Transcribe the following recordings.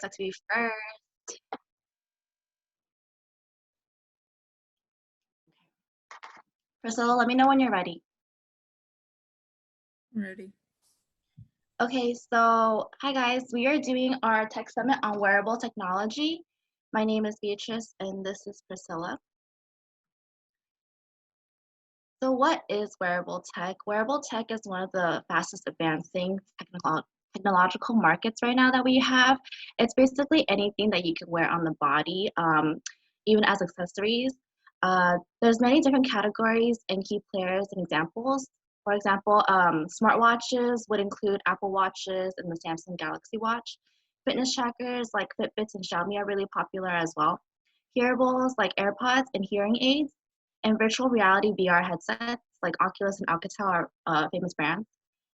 That to be first. Priscilla, let me know when you're ready. Ready. Okay, so hi guys, we are doing our tech summit on wearable technology. My name is Beatrice and this is Priscilla. So what is wearable tech? Wearable tech is one of the fastest advancing technological markets right now that we have. It's basically anything that you can wear on the body, even as accessories. There's many different categories and key players and examples. For example, smartwatches would include Apple Watches and the Samsung Galaxy Watch. Fitness trackers like Fitbits and Xiaomi are really popular as well. Hearables like AirPods and hearing aids, and virtual reality VR headsets like Oculus and Alcatel are famous brands.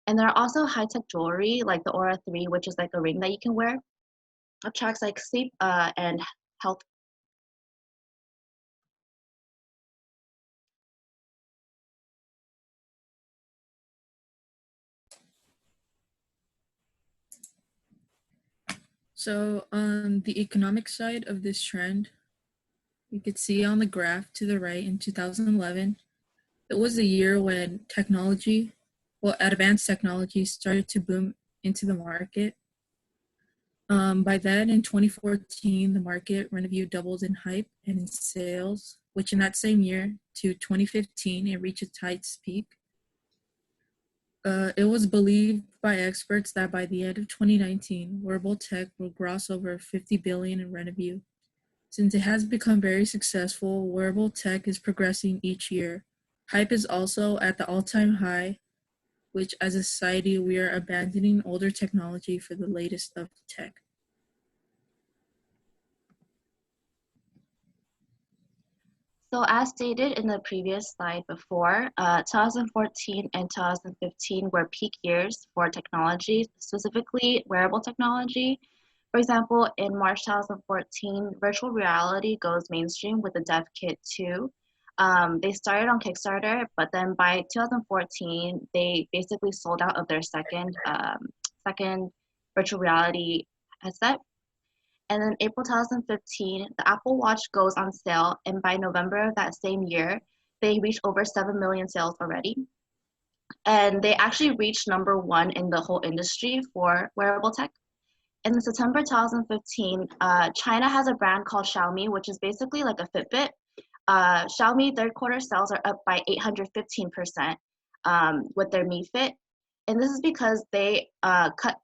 And there are also high-tech jewelry like the Aura 3, which is like a ring that you can wear. It tracks like sleep and health. So on the economic side of this trend, you could see on the graph to the right in 2011, it was a year when advanced technology started to boom into the market. By then, in 2014, the market revenue doubled in hype and in sales, which in that same year to 2015, it reached its highest peak. It was believed by experts that by the end of 2019, wearable tech will gross over 50 billion in revenue. Since it has become very successful, wearable tech is progressing each year. Hype is also at the all-time high, which as a society, we are abandoning older technology for the latest of tech. So as stated in the previous slide before, 2014 and 2015 were peak years for technology, specifically wearable technology. For example, in March 2014, virtual reality goes mainstream with the Dev Kit 2. They started on Kickstarter, but then by 2014, they basically sold out of their second virtual reality headset. And then April 2015, the Apple Watch goes on sale, and by November of that same year, they reached over 7 million sales already. And they actually reached #1 in the whole industry for wearable tech. In September 2015, China has a brand called Xiaomi, which is basically like a Fitbit. Xiaomi third quarter sales are up by 815% with their Mi Fit. And this is because they cut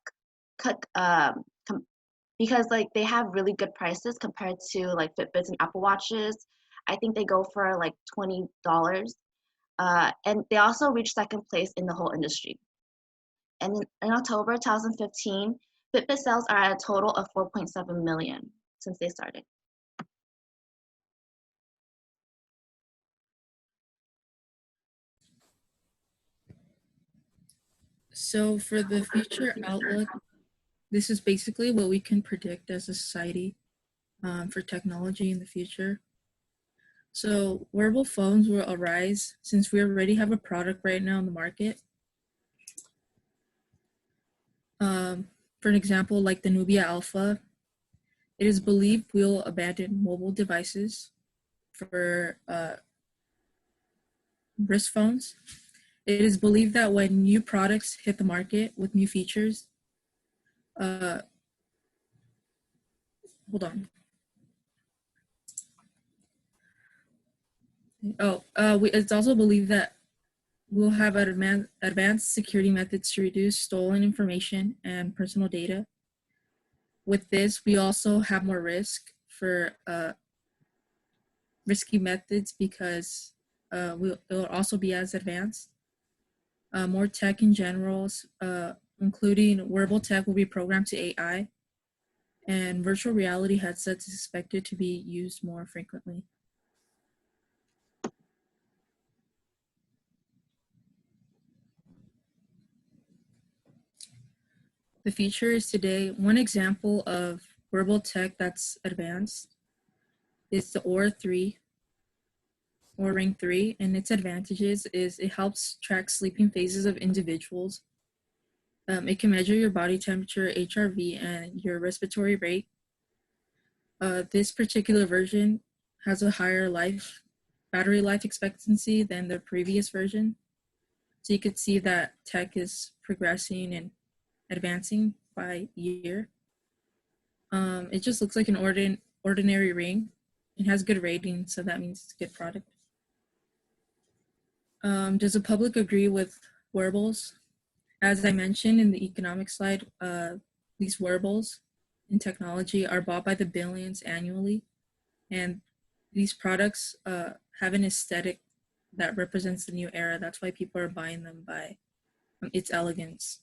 because like they have really good prices compared to like Fitbits and Apple Watches. I think they go for like $20. And they also reached second place in the whole industry. And in October 2015, Fitbit sales are at a total of 4.7 million since they started. So for the future outlook, this is basically what we can predict as a society for technology in the future. So wearable phones will arise since we already have a product right now in the market. For an example, like the Nubia Alpha, it is believed we'll abandon mobile devices for wrist phones. It is believed that when new products hit the market with new features, hold on. It's also believed that we'll have advanced security methods to reduce stolen information and personal data. With this, we also have more risk for risky methods because it'll also be as advanced. More tech in general, including wearable tech, will be programmed to AI, and virtual reality headsets is expected to be used more frequently. The future is today. One example of wearable tech that's advanced is the Aura 3 or Ring 3, and its advantages is it helps track sleeping phases of individuals. It can measure your body temperature, HRV, and your respiratory rate. This particular version has a higher battery life expectancy than the previous version. So you could see that tech is progressing and advancing by year. It just looks like an ordinary ring. It has good rating, so that means it's a good product. Does the public agree with wearables? As I mentioned in the economic slide, these wearables in technology are bought by the billions annually, and these products have an aesthetic that represents the new era. That's why people are buying them by its elegance.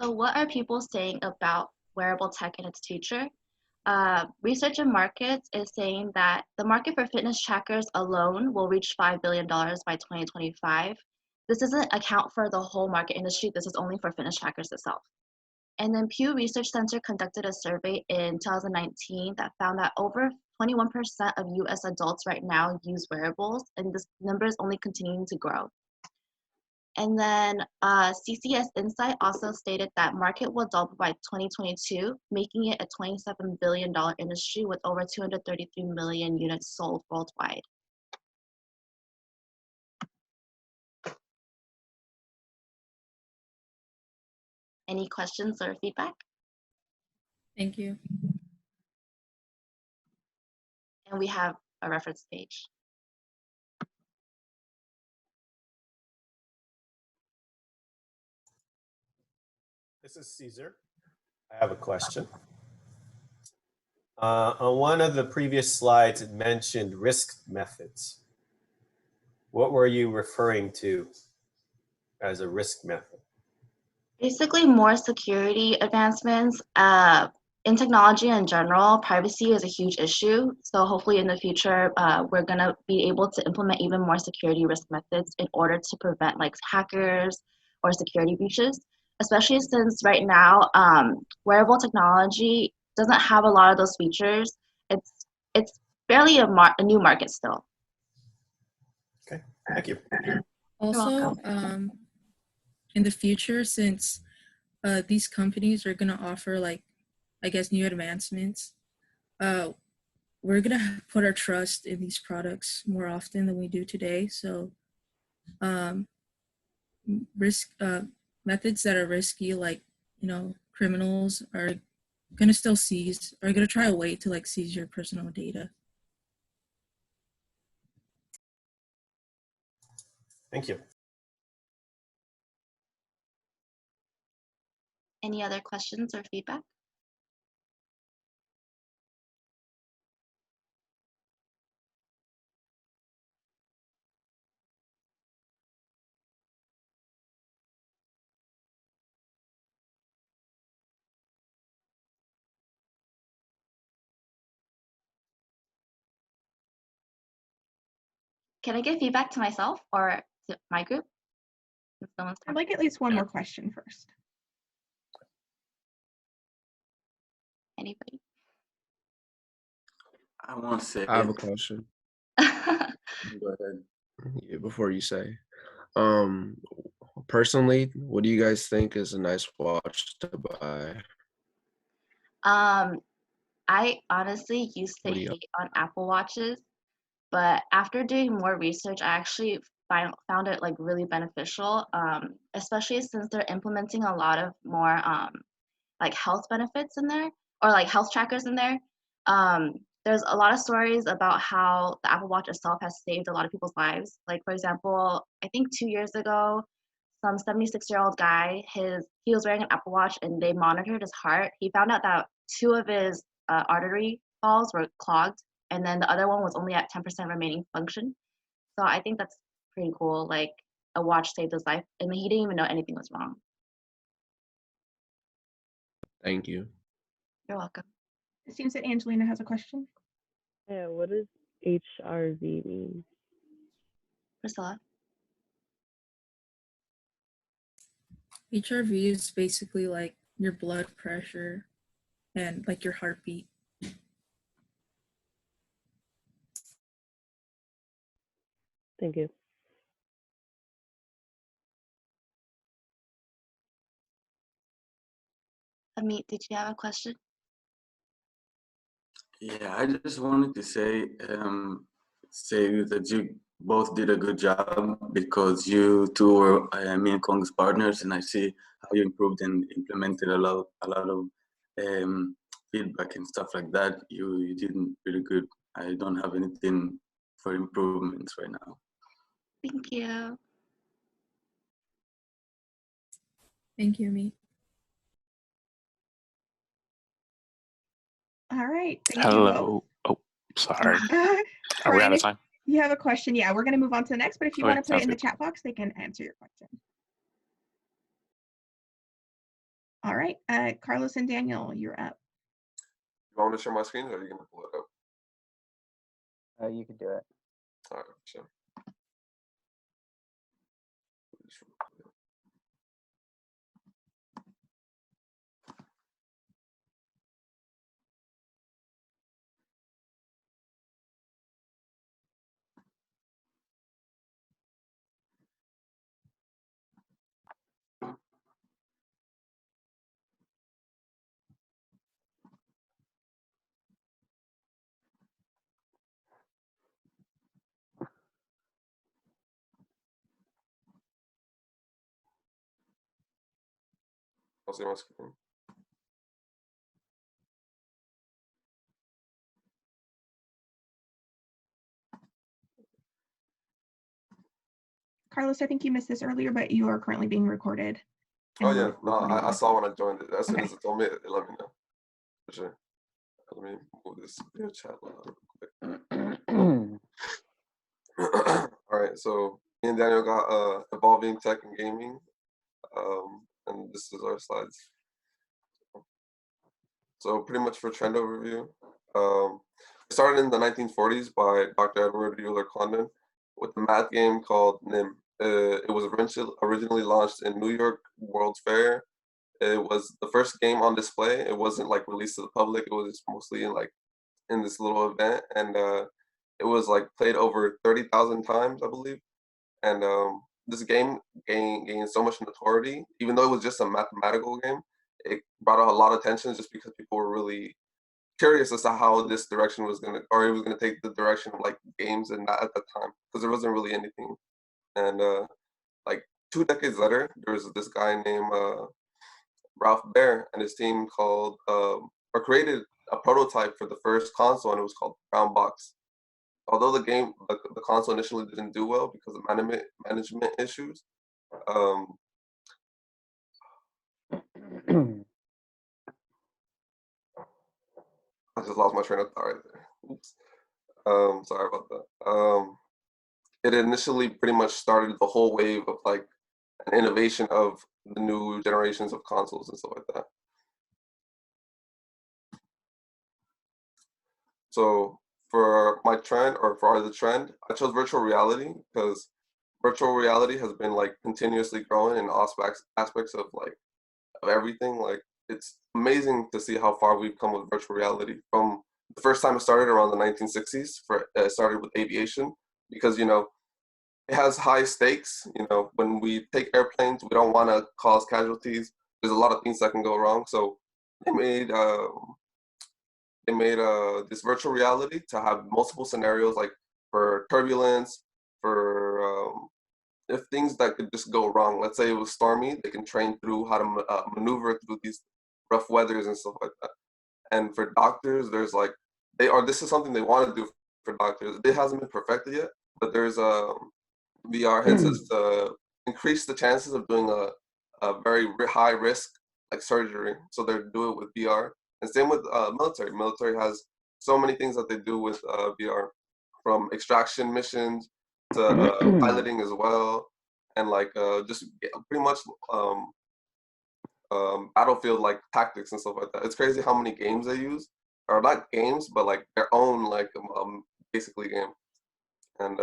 So what are people saying about wearable tech and its future? Research and Markets is saying that the market for fitness trackers alone will reach $5 billion by 2025. This doesn't account for the whole market industry. This is only for fitness trackers itself. And then Pew Research Center conducted a survey in 2019 that found that over 21% of US adults right now use wearables, and this number is only continuing to grow. And then CCS Insight also stated that market will double by 2022, making it a $27 billion industry with over 233 million units sold worldwide. Any questions or feedback? Thank you. And we have a reference page. This is Caesar. I have a question. On one of the previous slides, it mentioned risk methods. What were you referring to as a risk method? Basically, more security advancements. In technology in general, privacy is a huge issue. So hopefully in the future, we're going to be able to implement even more security risk methods in order to prevent like hackers or security breaches, especially since right now, wearable technology doesn't have a lot of those features. It's barely a new market still. Okay, thank you. Also, in the future, since these companies are going to offer like, I guess, new advancements, we're going to put our trust in these products more often than we do today. So methods that are risky, like, criminals are going to still are going to try a way to like seize your personal data. Thank you. Any other questions or feedback? Can I give feedback to myself or to my group? I'd like at least one more question first. Anybody? I want to say I have a question. Go ahead. Yeah, before you say, personally, what do you guys think is a nice watch to buy? I honestly used to hate on Apple Watches, but after doing more research, I actually found it like really beneficial, especially since they're implementing a lot of more like health benefits in there or like health trackers in there. There's a lot of stories about how the Apple Watch itself has saved a lot of people's lives. Like for example, I think 2 years ago, some 76-year-old guy, he was wearing an Apple Watch and they monitored his heart. He found out that two of his artery valves were clogged, and then the other one was only at 10% remaining function. So I think that's pretty cool. Like a watch saved his life, and he didn't even know anything was wrong. Thank you. You're welcome. It seems that Angelina has a question. Yeah, what does HRV mean? Priscilla? HRV is basically like your blood pressure and like your heartbeat. Thank you. Amit, did you have a question? Yeah, I just wanted to say that you both did a good job because you two were me and Kong's partners, and I see how you improved and implemented a lot of um, feedback and stuff like that. You did really good. I don't have anything for improvements right now. Thank you. Thank you, Meet. All right. Thank you both. Hello. Oh, sorry. Are we Brian, out of if time? you have a question, yeah, we're going to move on to the next, but if you Okay, want to put it sounds in the good. chat box, they can answer your question. All right. Carlos and Daniel, you're up. You want me to share my screen, or are you gonna pull it up? You could do it. All right, sure. I'll see my screen. Carlos, I think you missed this earlier, but you are currently being recorded. Oh and yeah, we're no, recording I this. saw when I joined it. As soon Okay. as it told me, it let me know. For sure. Let me move this video chat real quick. All right, so me and Daniel got evolving tech and gaming, and this is our slides. So pretty much for trend overview, it started in the 1940s by Dr. Edward Euler Condon with a math game called NIM. It was originally launched in New York World's Fair. It was the first game on display. It wasn't like released to the public. It was mostly in this little event, and it was like played over 30,000 times, I believe. And this game gained so much notoriety, even though it was just a mathematical game. It brought a lot of attention just because people were really curious as to how this direction was gonna, or it was gonna take the direction of like games and that at that time, because there wasn't really anything. And like 2 decades later, there was this guy named Ralph Baer and his team called or created a prototype for the first console, and it was called Brown Box. Although the console initially didn't do well because of management issues, um, I just lost my train of thought right there. Oops. Sorry about that. It initially pretty much started the whole wave of like an innovation of the new generations of consoles and stuff like that. So for my trend, or for the trend, I chose virtual reality because virtual reality has been like continuously growing in aspects of like of everything. Like it's amazing to see how far we've come with virtual reality. From the first time it started around the 1960s, it started with aviation, because it has high stakes. When we take airplanes, we don't want to cause casualties. There's a lot of things that can go wrong. So they made this virtual reality to have multiple scenarios, like for turbulence, for if things that could just go wrong. Let's say it was stormy, they can train through how to maneuver through these rough weathers and stuff like that. And for doctors, there's like this is something they want to do for doctors. It hasn't been perfected yet, but there's VR headsets to increase the chances of doing a very high risk like surgery. So they're doing it with VR. And same with military. Military has so many things that they do with VR, from extraction missions to piloting as well, and like just pretty much battlefield like tactics and stuff like that. It's crazy how many games they use, or not games, but like their own like basically game. And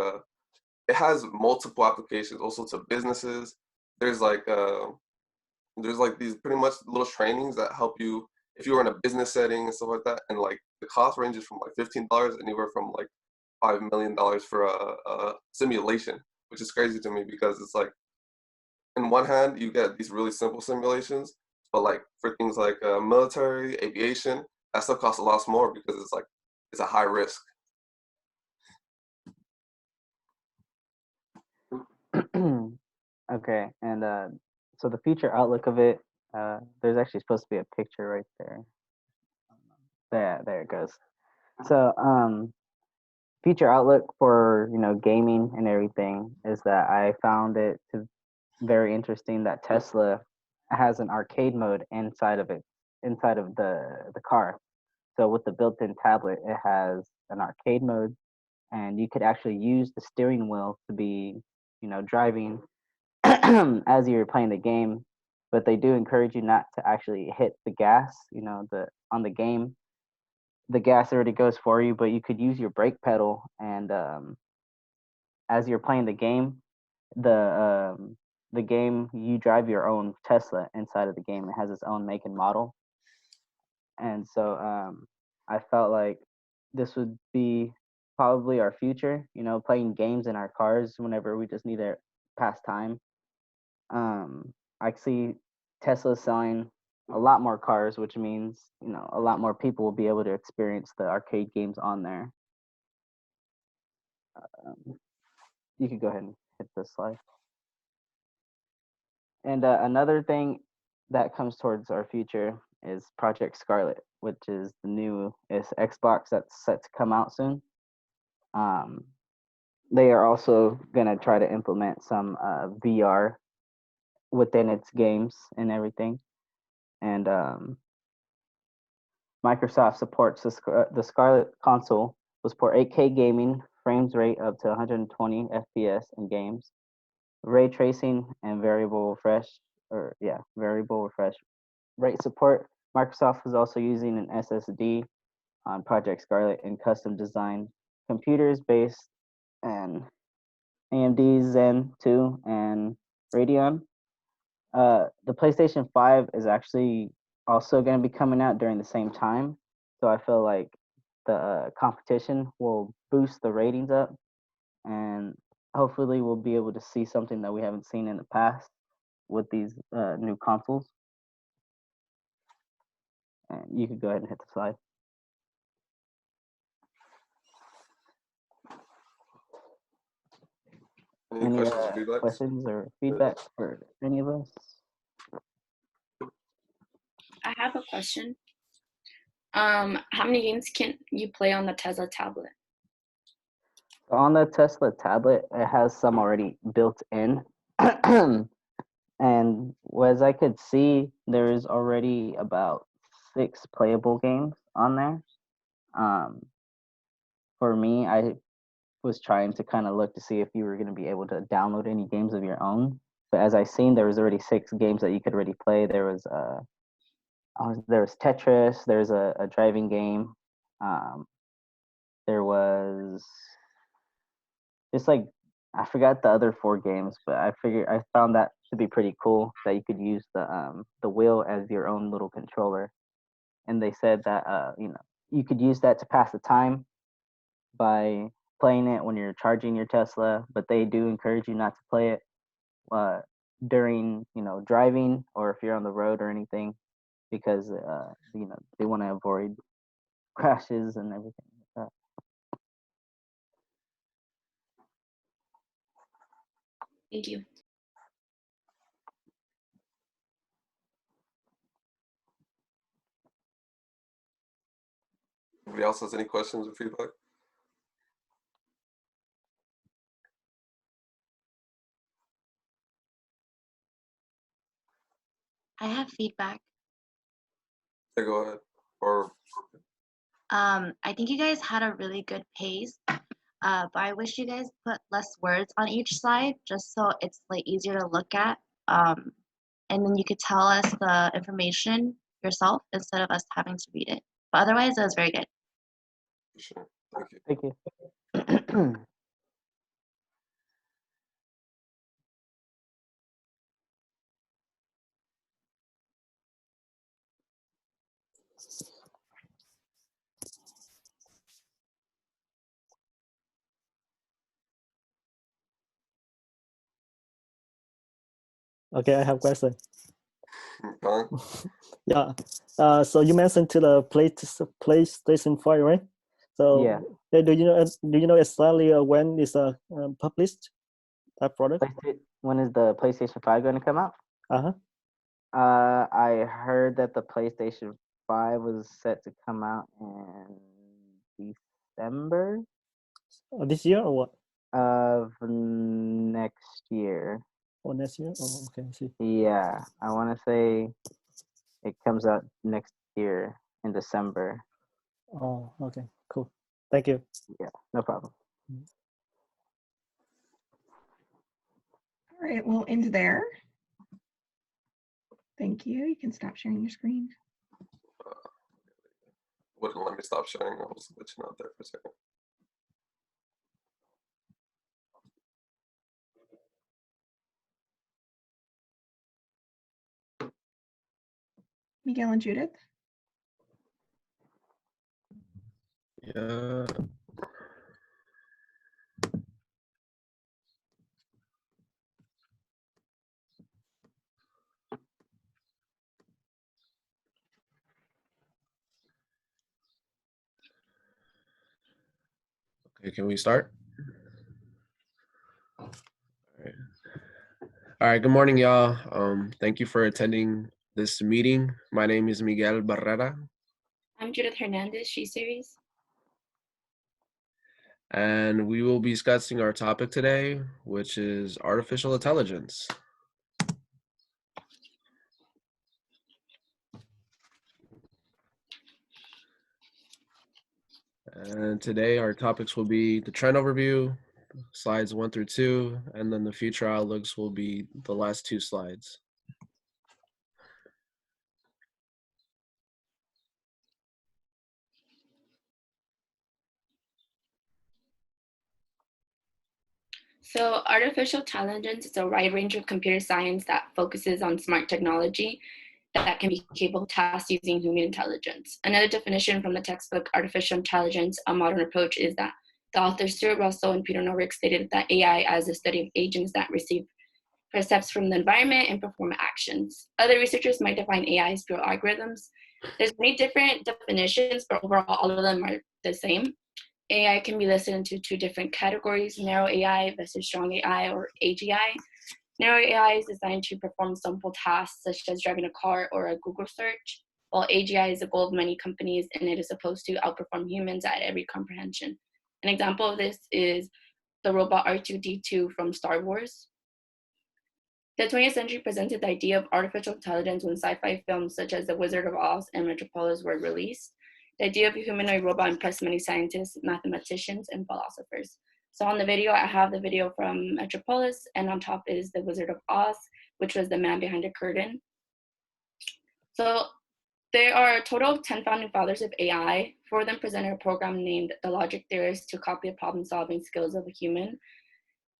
it has multiple applications also to businesses. There's like these pretty much little trainings that help you if you were in a business setting and stuff like that. And like the cost ranges from like $15 anywhere from like $5 million for a simulation, which is crazy to me, because it's like, in one hand you get these really simple simulations, But like for things like military, aviation, that stuff costs a lot more because it's a high risk. Okay, and so the future outlook of it, there's actually supposed to be a picture right there. There it goes. So, future outlook for gaming and everything is that I found it very interesting that Tesla has an arcade mode inside of it, inside of the car. So with the built-in tablet, it has an arcade mode, and you could actually use the steering wheel to be, driving as you're playing the game. But they do encourage you not to actually hit the gas. The on the game, the gas already goes for you, but you could use your brake pedal, and as you're playing the game, you drive your own Tesla inside of the game. It has its own make and model, and so I felt like this would be probably our future. Playing games in our cars whenever we just need to pass time. I see Tesla selling a lot more cars, which means a lot more people will be able to experience the arcade games on there. You could go ahead and hit this slide. And another thing that comes towards our future is Project Scarlet, which is the new Xbox that's set to come out soon. They are also going to try to implement some VR within its games and everything. And Microsoft supports the Scarlet console will support 8K gaming, frames rate up to 120 FPS in games, ray tracing, and variable refresh rate support. Microsoft is also using an SSD on Project Scarlet and custom designed computers based on AMD Zen 2 and Radeon. The PlayStation 5 is actually also going to be coming out during the same time. So I feel like the competition will boost the ratings up, and hopefully we'll be able to see something that we haven't seen in the past with these new consoles. And you could go ahead and hit the slide. Any questions or feedback? Questions or feedback for any of us? I have a question. How many games can you play on the Tesla tablet? On the Tesla tablet, it has some already built in. And as I could see, there is already about 6 playable games on there. For me, I was trying to kind of look to see if you were going to be able to download any games of your own. But as I seen, there was already 6 games that you could already play. There was Tetris. There's a driving game. There was just like I forgot the other 4 games, but I found that to be pretty cool that you could use the wheel as your own little controller. And they said that you could use that to pass the time by playing it when you're charging your Tesla, but they do encourage you not to play it during driving or if you're on the road or anything, because they want to avoid crashes and everything like that. Thank you. Anybody else has any questions or feedback? I have feedback. Yeah, go ahead. Or I think you guys had a really good pace, but I wish you guys put less words on each slide just so it's like easier to look at. And then you could tell us the information yourself instead of us having to read it. But otherwise, it was very good. sure. Thank you. Thank you. Okay, I have question. Colin? Yeah. So you mentioned to the PlayStation 5, right? So Yeah. do you know exactly when is published that product? When is the PlayStation 5 going to come out? Uh-huh. I heard that the PlayStation 5 was set to come out in December This year or what? of next year. Or next year? Oh, okay, I see. Yeah, I want to say it comes out next year in December. Oh, okay, cool. Thank you. Yeah, no problem. All right, we'll end there. Thank you. You can stop sharing your screen. Wouldn't let me stop sharing. I was glitching out there for a second. Miguel and Judith. Yeah. Okay, can we start? All right. All right, good morning, y'all. Thank you for attending this meeting. My name is Miguel Barrera, I'm Judith Hernandez, She Series. and we will be discussing our topic today, which is artificial intelligence. And today our topics will be the trend overview, slides 1 through 2, and then the future outlooks will be the last 2 slides. So artificial intelligence is a wide range of computer science that focuses on smart technology that can be capable of tasks using human intelligence. Another definition from the textbook Artificial Intelligence, A Modern Approach, is that the authors Stuart Russell and Peter Norvig stated that AI as a study of agents that receive percepts from the environment and perform actions. Other researchers might define AI as pure algorithms. There's many different definitions, but overall all of them are the same. AI can be listed into 2 different categories, narrow AI versus strong AI or AGI. Narrow AI is designed to perform simple tasks such as driving a car or a Google search, while AGI is the goal of many companies and it is supposed to outperform humans at every comprehension. An example of this is the robot R2-D2 from Star Wars. The 20th century presented the idea of artificial intelligence when sci-fi films such as The Wizard of Oz and Metropolis were released. The idea of a humanoid robot impressed many scientists, mathematicians, and philosophers. So on the video, I have the video from Metropolis, and on top is The Wizard of Oz, which was the man behind the curtain. So there are a total of 10 founding fathers of AI. 4 of them presented a program named The Logic Theorist to copy the problem-solving skills of a human.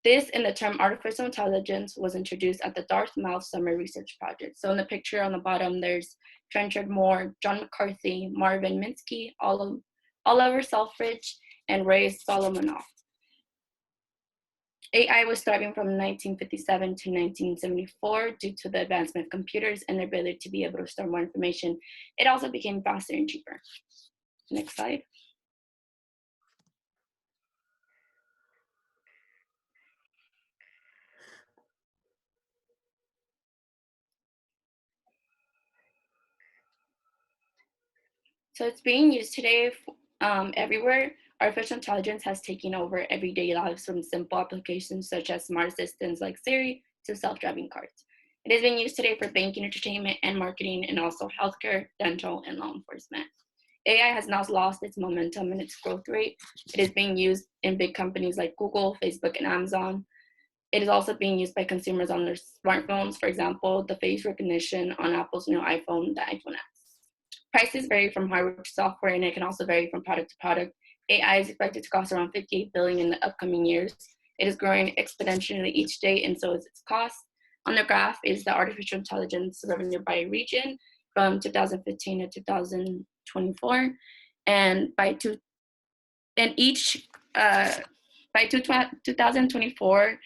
This and the term artificial intelligence was introduced at the Dartmouth Summer Research Project. So in the picture on the bottom, there's Trenchard Moore, John McCarthy, Marvin Minsky, Oliver Selfridge, and Ray Solomonoff. AI was thriving from 1957 to 1974 due to the advancement of computers and their ability to be able to store more information. It also became faster and cheaper. Next slide. So it's being used today everywhere. Artificial intelligence has taken over everyday lives from simple applications such as smart assistants like Siri to self-driving cars. It is being used today for banking, entertainment, and marketing, and also healthcare, dental, and law enforcement. AI has now lost its momentum and its growth rate. It is being used in big companies like Google, Facebook, and Amazon. It is also being used by consumers on their smartphones. For example, the face recognition on Apple's new iPhone, the iPhone X. Prices vary from hardware to software, and it can also vary from product to product. AI is expected to cost around $58 billion in the upcoming years. It is growing exponentially each day, and so is its cost. On the graph is the artificial intelligence revenue by region from 2015 to 2024, and by 2024,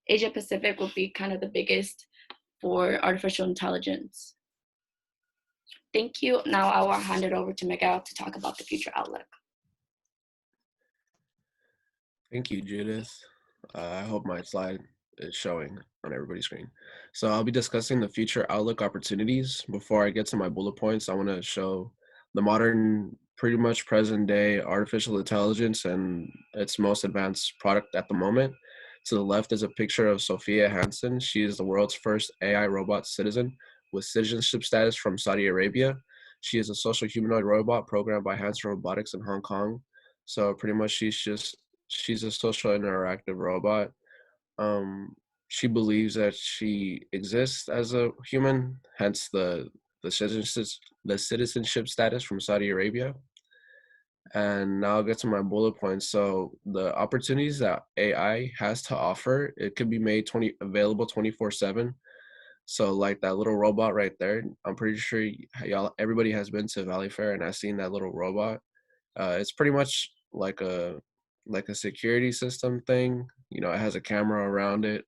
Asia Pacific will be kind of the biggest for artificial intelligence. Thank you. Now I will hand it over to Miguel to talk about the future outlook. Thank you, Judith. I hope my slide is showing on everybody's screen. So I'll be discussing the future outlook opportunities. Before I get to my bullet points, I want to show the modern, pretty much present day artificial intelligence and its most advanced product at the moment. To the left is a picture of Sophia Hansen. She is the world's first AI robot citizen with citizenship status from Saudi Arabia. She is a social humanoid robot programmed by Hansen Robotics in Hong Kong. So pretty much she's a social interactive robot. Um, she believes that she exists as a human, hence the citizenship status from Saudi Arabia. And now I'll get to my bullet points. So the opportunities that AI has to offer, it could be made available 24/7. So like that little robot right there, I'm pretty sure everybody has been to Valley Fair and has seen that little robot. It's pretty much like a security system thing. You know, it has a camera around it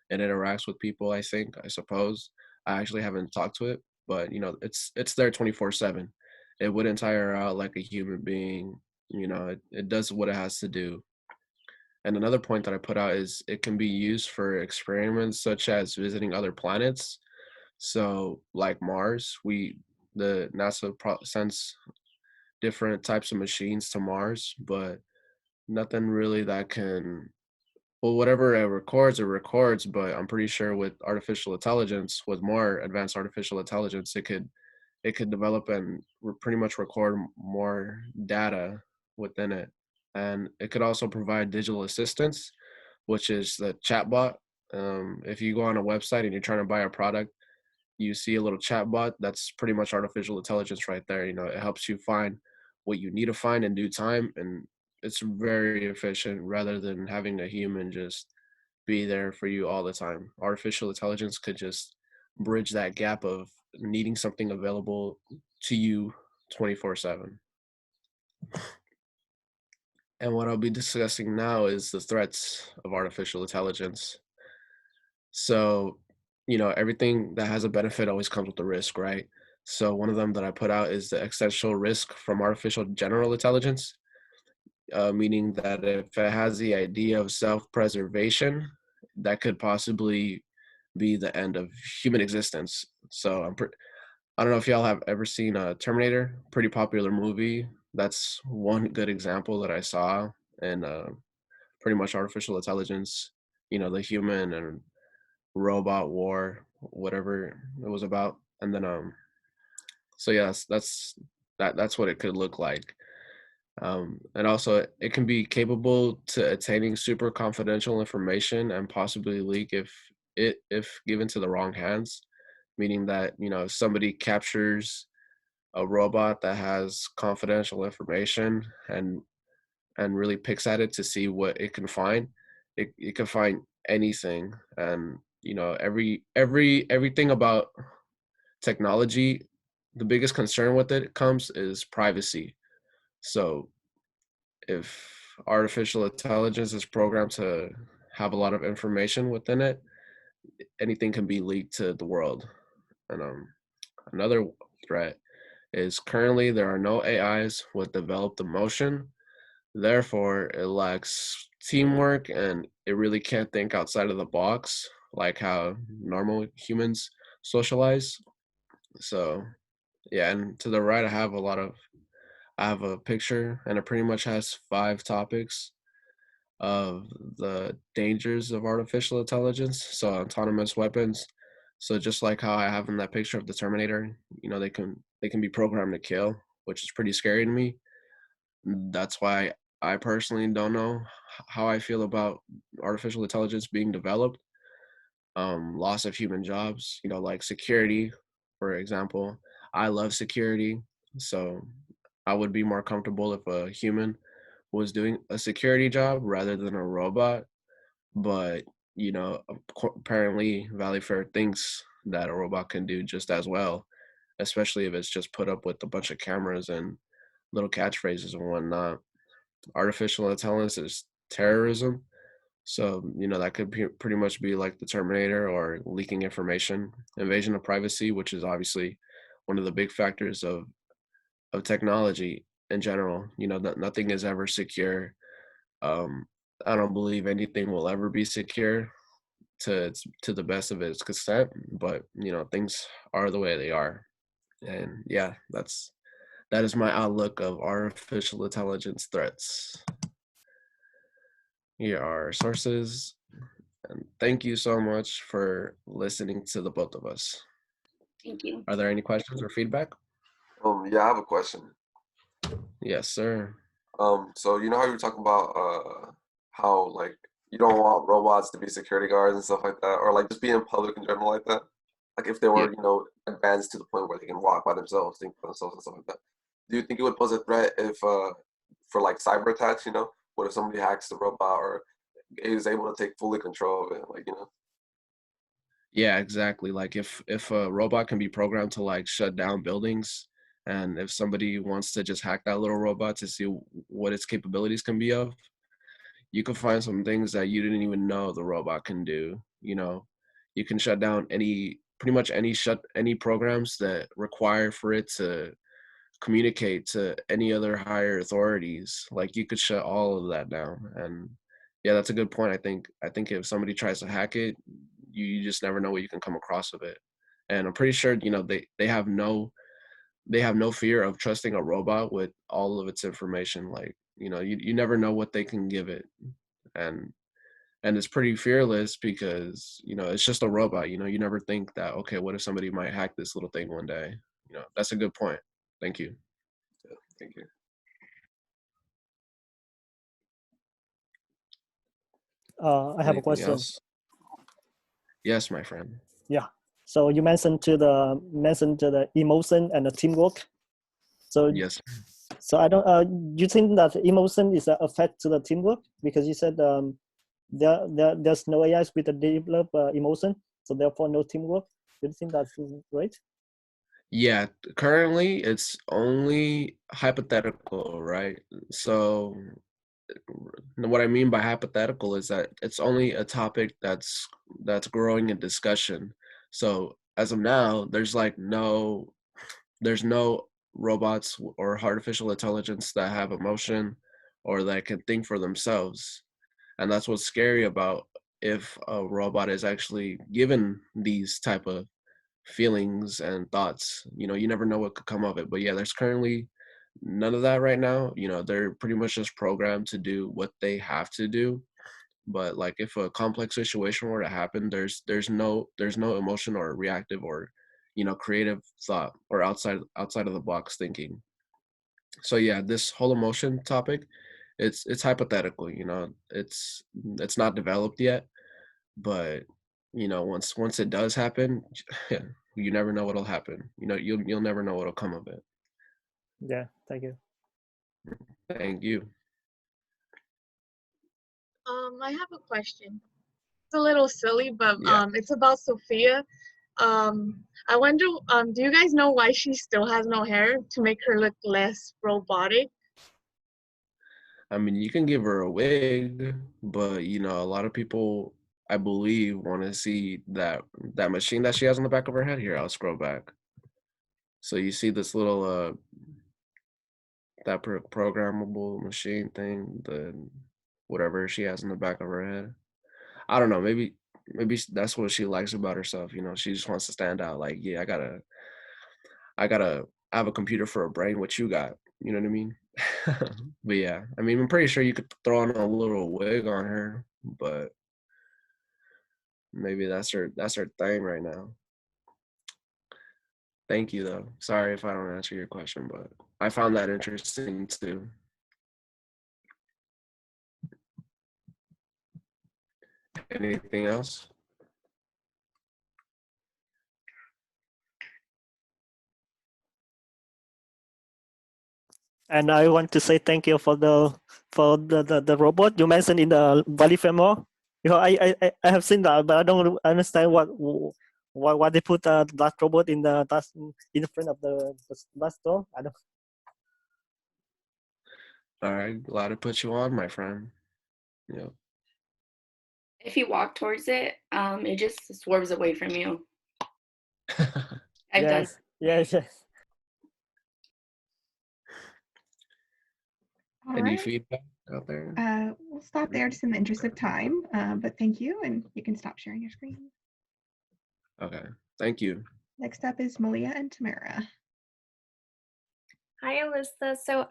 and interacts with people. I suppose. I actually haven't talked to it, but you know, it's there 24/7. It wouldn't tire out like a human being. You know, it does what it has to do. And another point that I put out is it can be used for experiments such as visiting other planets. So, like Mars, the NASA sends different types of machines to Mars, but nothing really that can, well, whatever it records, but I'm pretty sure with artificial intelligence, with more advanced artificial intelligence, it could develop and pretty much record more data within it. And it could also provide digital assistance, which is the chatbot. If you go on a website and you're trying to buy a product, you see a little chatbot, that's pretty much artificial intelligence right there. You know, it helps you find what you need to find in due time, and it's very efficient rather than having a human just be there for you all the time. Artificial intelligence could just bridge that gap of needing something available to you 24/7. And what I'll be discussing now is the threats of artificial intelligence. So, you know, everything that has a benefit always comes with a risk, right? So one of them that I put out is the existential risk from artificial general intelligence, meaning that if it has the idea of self-preservation, that could possibly be the end of human existence. So I don't know if y'all have ever seen Terminator, pretty popular movie. That's one good example that I saw, and pretty much artificial intelligence, you know, the human and robot war, whatever it was about. And then so yeah, that's what it could look like. And also it can be capable to attaining super confidential information and possibly leak if given to the wrong hands, meaning that, you know, if somebody captures a robot that has confidential information and really picks at it to see what it can find, it can find anything. And you know, everything about technology, the biggest concern with it comes is privacy. So if artificial intelligence is programmed to have a lot of information within it, anything can be leaked to the world. And another threat is currently there are no AIs with developed emotion. Therefore, it lacks teamwork and it really can't think outside of the box like how normal humans socialize. So, yeah, and to the right, I have a picture and it pretty much has 5 topics of the dangers of artificial intelligence. So, autonomous weapons. So, just like how I have in that picture of the Terminator, you know, they can be programmed to kill, which is pretty scary to me. That's why I personally don't know how I feel about artificial intelligence being developed. Loss of human jobs, you know, like security, for example. I love security, so I would be more comfortable if a human was doing a security job rather than a robot. But, you know, apparently Valley Fair thinks that a robot can do just as well, especially if it's just put up with a bunch of cameras and little catchphrases and whatnot. Artificial intelligence is terrorism. So, you know, that could pretty much be like the Terminator or leaking information, invasion of privacy, which is obviously one of the big factors of technology in general. You know, nothing is ever secure. I don't believe anything will ever be secure to the best of its consent, but you know, things are the way they are. And yeah, that is my outlook of artificial intelligence threats. Here are our sources, and thank you so much for listening to the both of us. Thank you. Are there any questions or feedback? Yeah, I have a question. Yes, sir. So you know how you were talking about how like you don't want robots to be security guards and stuff like that, or like just be in public in general like that. Like if they were, Yeah. you know, advanced to the point where they can walk by themselves, think for themselves and stuff like that. Do you think it would pose a threat if for like cyber attacks, you know? What if somebody hacks the robot or is able to take fully control of it, like, you know? Yeah, exactly. Like if a robot can be programmed to like shut down buildings, and if somebody wants to just hack that little robot to see what its capabilities can be of, you can find some things that you didn't even know the robot can do. You know, you can shut down pretty much any programs that require for it to communicate to any other higher authorities. Like you could shut all of that down. And yeah, that's a good point. I think if somebody tries to hack it, you just never know what you can come across of it. And I'm pretty sure, you know, they have no fear of trusting a robot with all of its information. Like, you know, you never know what they can give it. And it's pretty fearless because, you know, it's just a robot. You know, you never think that, okay, what if somebody might hack this little thing one day? You know, that's a good point. Thank you. Yeah, thank you. I have a Anything question. else? Yes, my friend. Yeah. So you mentioned to the emotion and the teamwork. So Yes. So I don't. You think that emotion is an effect to the teamwork because you said there's no AIs with a develop emotion, so therefore no teamwork. Do you think that's right? Yeah, currently it's only hypothetical, right? So what I mean by hypothetical is that it's only a topic that's growing in discussion. So as of now, there's no robots or artificial intelligence that have emotion or that can think for themselves. And that's what's scary about if a robot is actually given these type of feelings and thoughts. You know, you never know what could come of it. But yeah, there's currently none of that right now. You know, they're pretty much just programmed to do what they have to do. But like if a complex situation were to happen, there's no emotion or reactive or, you know, creative thought or outside of the box thinking. So yeah, this whole emotion topic, it's hypothetical, you know. It's not developed yet, but you know, once it does happen, you never know what'll happen. You know, you'll never know what'll come of it. Yeah. Thank you. Thank you. I have a question. It's a little silly, but Yeah. it's about Sophia. I wonder, do you guys know why she still has no hair to make her look less robotic? I mean, you can give her a wig, but you know, a lot of people, I believe, want to see that machine that she has on the back of her head. Here, I'll scroll back. So you see this little that programmable machine thing, the whatever she has in the back of her head. I don't know. Maybe that's what she likes about herself. You know, she just wants to stand out. Like, yeah, I have a computer for a brain. What you got? You know what I mean? But yeah, I mean, I'm pretty sure you could throw on a little wig on her, but maybe that's her thing right now. Thank you though. Sorry if I don't answer your question, but I found that interesting too. Anything else? And I want to say thank you for the robot you mentioned in the body framework. You know, I have seen that, but I don't understand why they put that robot in in front of the store. I don't. All right, glad to put you on, my friend. Yeah. If you walk towards it, it just swerves away from you. I've done. Yes. Yes, yes. All Any right. feedback out there? We'll stop there just in the interest of time, but thank you, and you can stop sharing your screen. Okay, thank you. Next up is Malia and Tamara. Hi, Alyssa. So,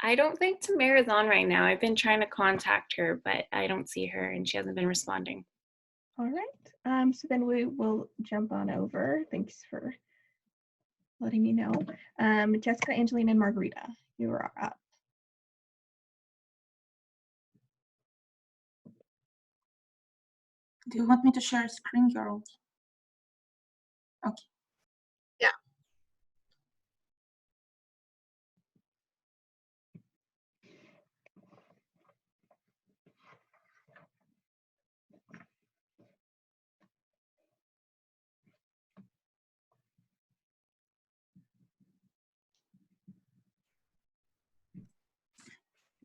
I don't think Tamara's on right now. I've been trying to contact her, but I don't see her and she hasn't been responding. All right. So then we will jump on over. Thanks for letting me know. Jessica, Angelina, and Margarita, you are up. Do you want me to share screen, girls? Okay. Yeah.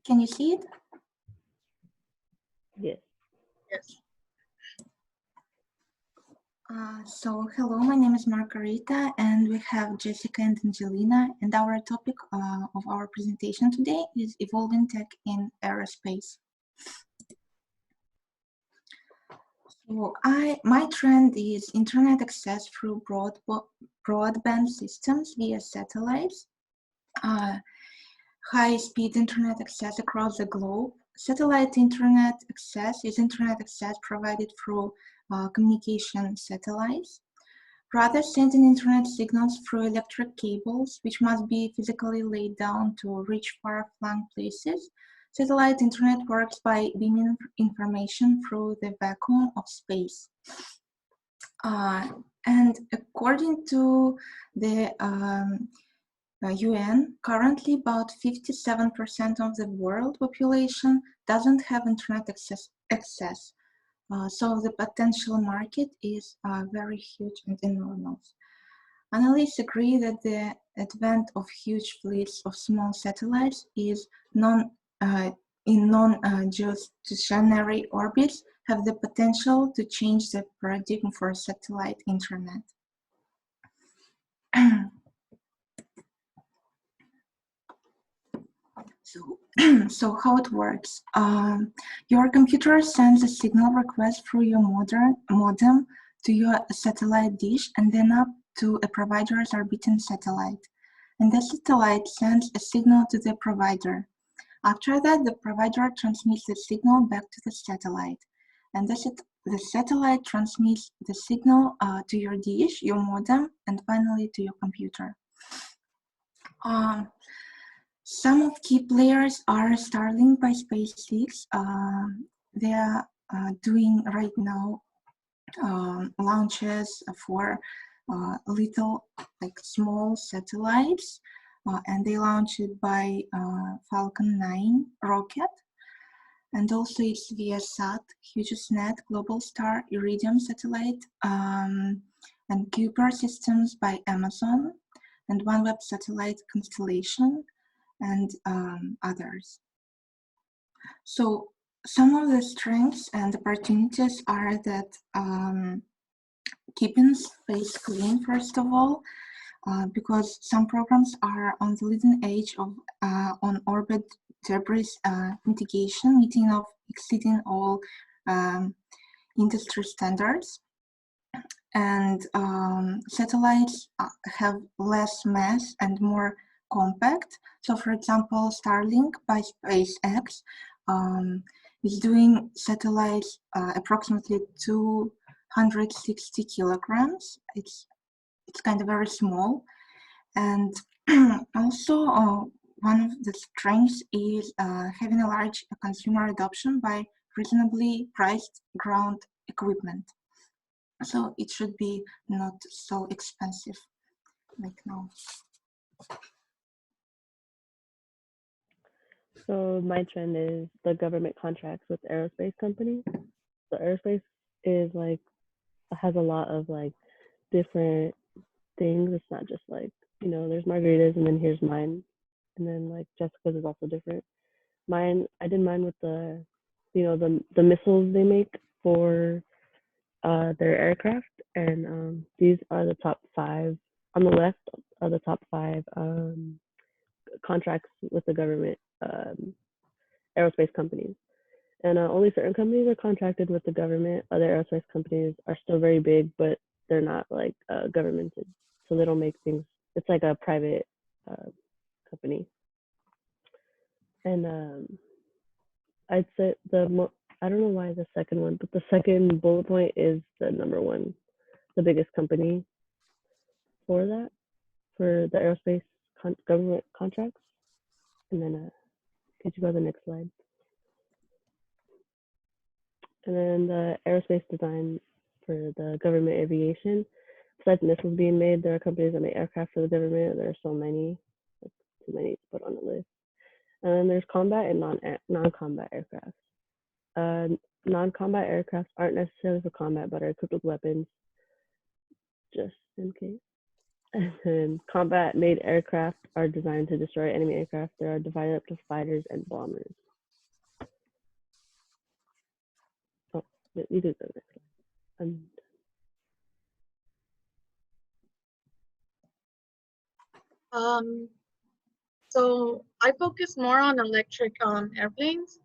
Can you see it? Yes. Yes. So hello, my name is Margarita, and we have Jessica and Angelina, and our topic of our presentation today is evolving tech in aerospace. So my trend is internet access through broadband systems via satellites, high-speed internet access across the globe. Satellite internet access is internet access provided through communication satellites. Rather sending internet signals through electric cables, which must be physically laid down to reach far-flung places, satellite internet works by beaming information through the vacuum of space. And according to the UN, currently about 57% of the world population doesn't have internet access. So the potential market is very huge and enormous. Analysts agree that the advent of huge fleets of small satellites is in non-geostationary orbits have the potential to change the paradigm for satellite internet. So how it works. Your computer sends a signal request through your modem to your satellite dish and then up to a provider's orbiting satellite. And the satellite sends a signal to the provider. After that, the provider transmits the signal back to the satellite. And the satellite transmits the signal to your dish, your modem, and finally to your computer. Some of key players are Starlink by SpaceX. They are doing right now launches for little, like small satellites, and they launched it by Falcon 9 rocket. And also it's Viasat, HughesNet, Globalstar, Iridium satellite, and Kuiper systems by Amazon, and OneWeb satellite constellation, and others. So some of the strengths and opportunities are that keeping space clean, first of all, because some programs are on the leading edge of on-orbit debris mitigation, exceeding all industry standards. And satellites have less mass and more compact. So for example, Starlink by SpaceX is doing satellites approximately 260 kilograms. It's kind of very small. And also one of the strengths is having a large consumer adoption by reasonably priced ground equipment. So it should be not so expensive like now. So my trend is the government contracts with aerospace companies. So aerospace is like has a lot of like different things. It's not just like, you know, there's Margarita's and then here's mine. And then like Jessica's is also different. Mine, I did mine with the, you know, the missiles they make for their aircraft. And these are the top 5 on the left are the top 5 contracts with the government, aerospace companies. And only certain companies are contracted with the government. Other aerospace companies are still very big, but they're not like governmented. So they don't make things, it's like a private company. And I'd say I don't know why the second one, but the second bullet point is the number one, the biggest company for that, for the aerospace government contracts. And then could you go to the next slide? And then the aerospace design for the government aviation. Besides missiles being made, there are companies that make aircraft for the government. There are so many, like too many to put on the list. And then there's combat and non-combat aircraft. Non-combat aircraft aren't necessarily for combat, but are equipped with weapons, just in case. And then combat-made aircraft are designed to destroy enemy aircraft. They are divided up to fighters and bombers. Oh, you did the next one. So I focus more on electric airplanes.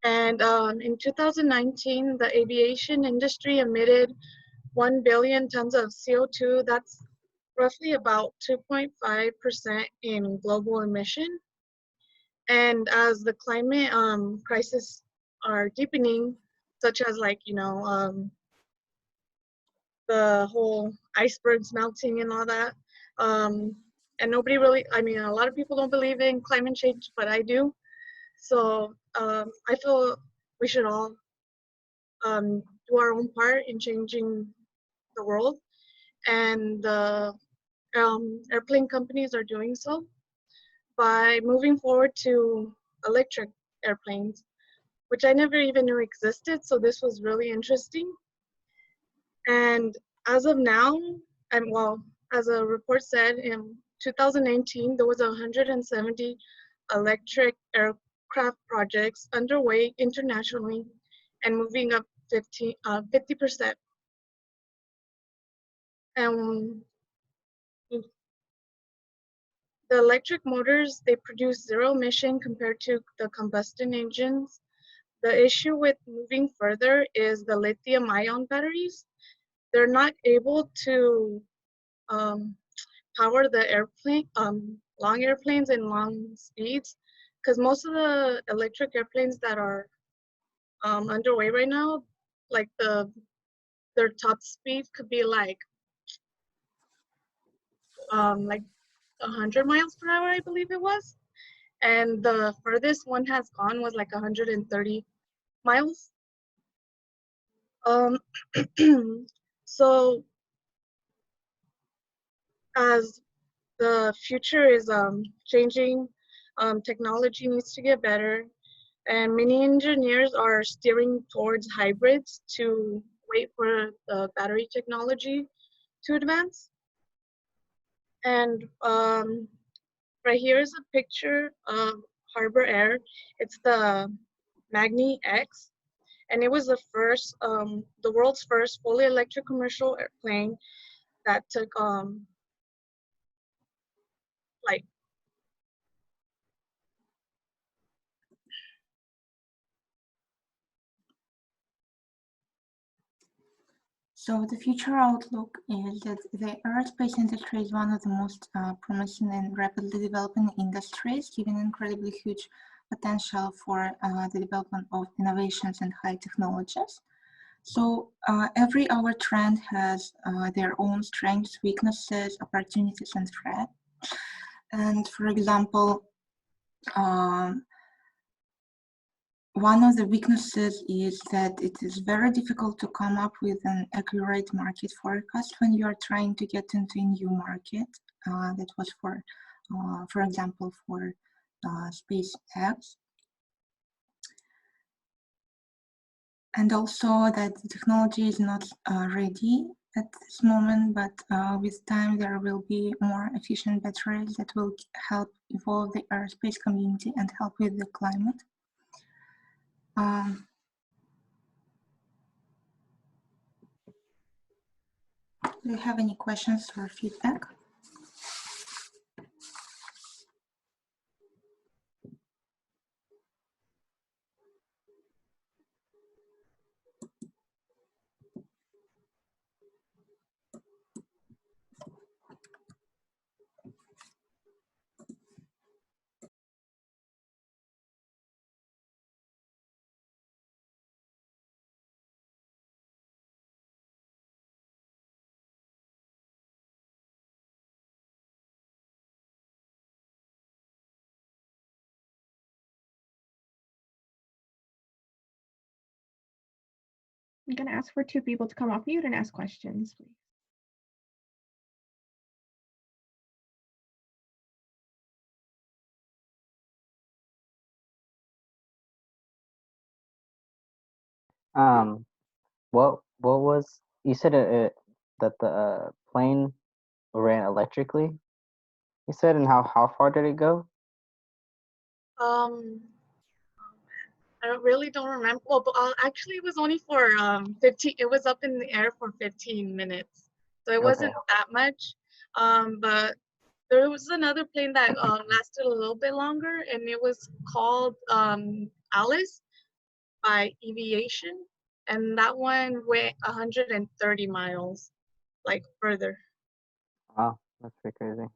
And in 2019, the aviation industry emitted 1 billion tons of CO2. That's roughly about 2.5% in global emission. And as the climate crisis are deepening, such as like, the whole icebergs melting and all that, and nobody really, a lot of people don't believe in climate change, but I do. So I feel we should all do our own part in changing the world, and the airplane companies are doing so by moving forward to electric airplanes, which I never even knew existed. So this was really interesting. And as of now, as a report said, in 2019, there was 170 electric aircraft projects underway internationally and moving up 50%. And the electric motors, they produce zero emission compared to the combustion engines. The issue with moving further is the lithium ion batteries. They're not able to power the airplane, long airplanes and long speeds, because most of the electric airplanes that are underway right now, like their top speed could be like 100 miles per hour, I believe it was. And the furthest one has gone was like 130 miles. So as the future is changing, technology needs to get better, and many engineers are steering towards hybrids to wait for the battery technology to advance. And right here is a picture of Harbor Air. It's the Magni X, and it was the first, the world's first fully electric commercial airplane that took like So the future outlook is that the aerospace industry is one of the most promising and rapidly developing industries, giving incredibly huge potential for the development of innovations and high technologies. So every hour trend has their own strengths, weaknesses, opportunities, and threats. And for example, one of the weaknesses is that it is very difficult to come up with an accurate market forecast when you are trying to get into a new market. That was for example, for SpaceX. And also that the technology is not ready at this moment, but with time there will be more efficient batteries that will help evolve the aerospace community and help with the climate. Do you have any questions or feedback? I'm going to ask for 2 people to come off mute and ask questions, please. What was you said that the plane ran electrically? You said, and how far did it go? I really don't remember. Well, but, actually, it was only for 15. It was up in the air for 15 minutes, so it wasn't Okay. that much. But there was another plane that lasted a little bit longer, and it was called Alice by Aviation, and that one went 130 miles, like further. Wow, that's pretty crazy.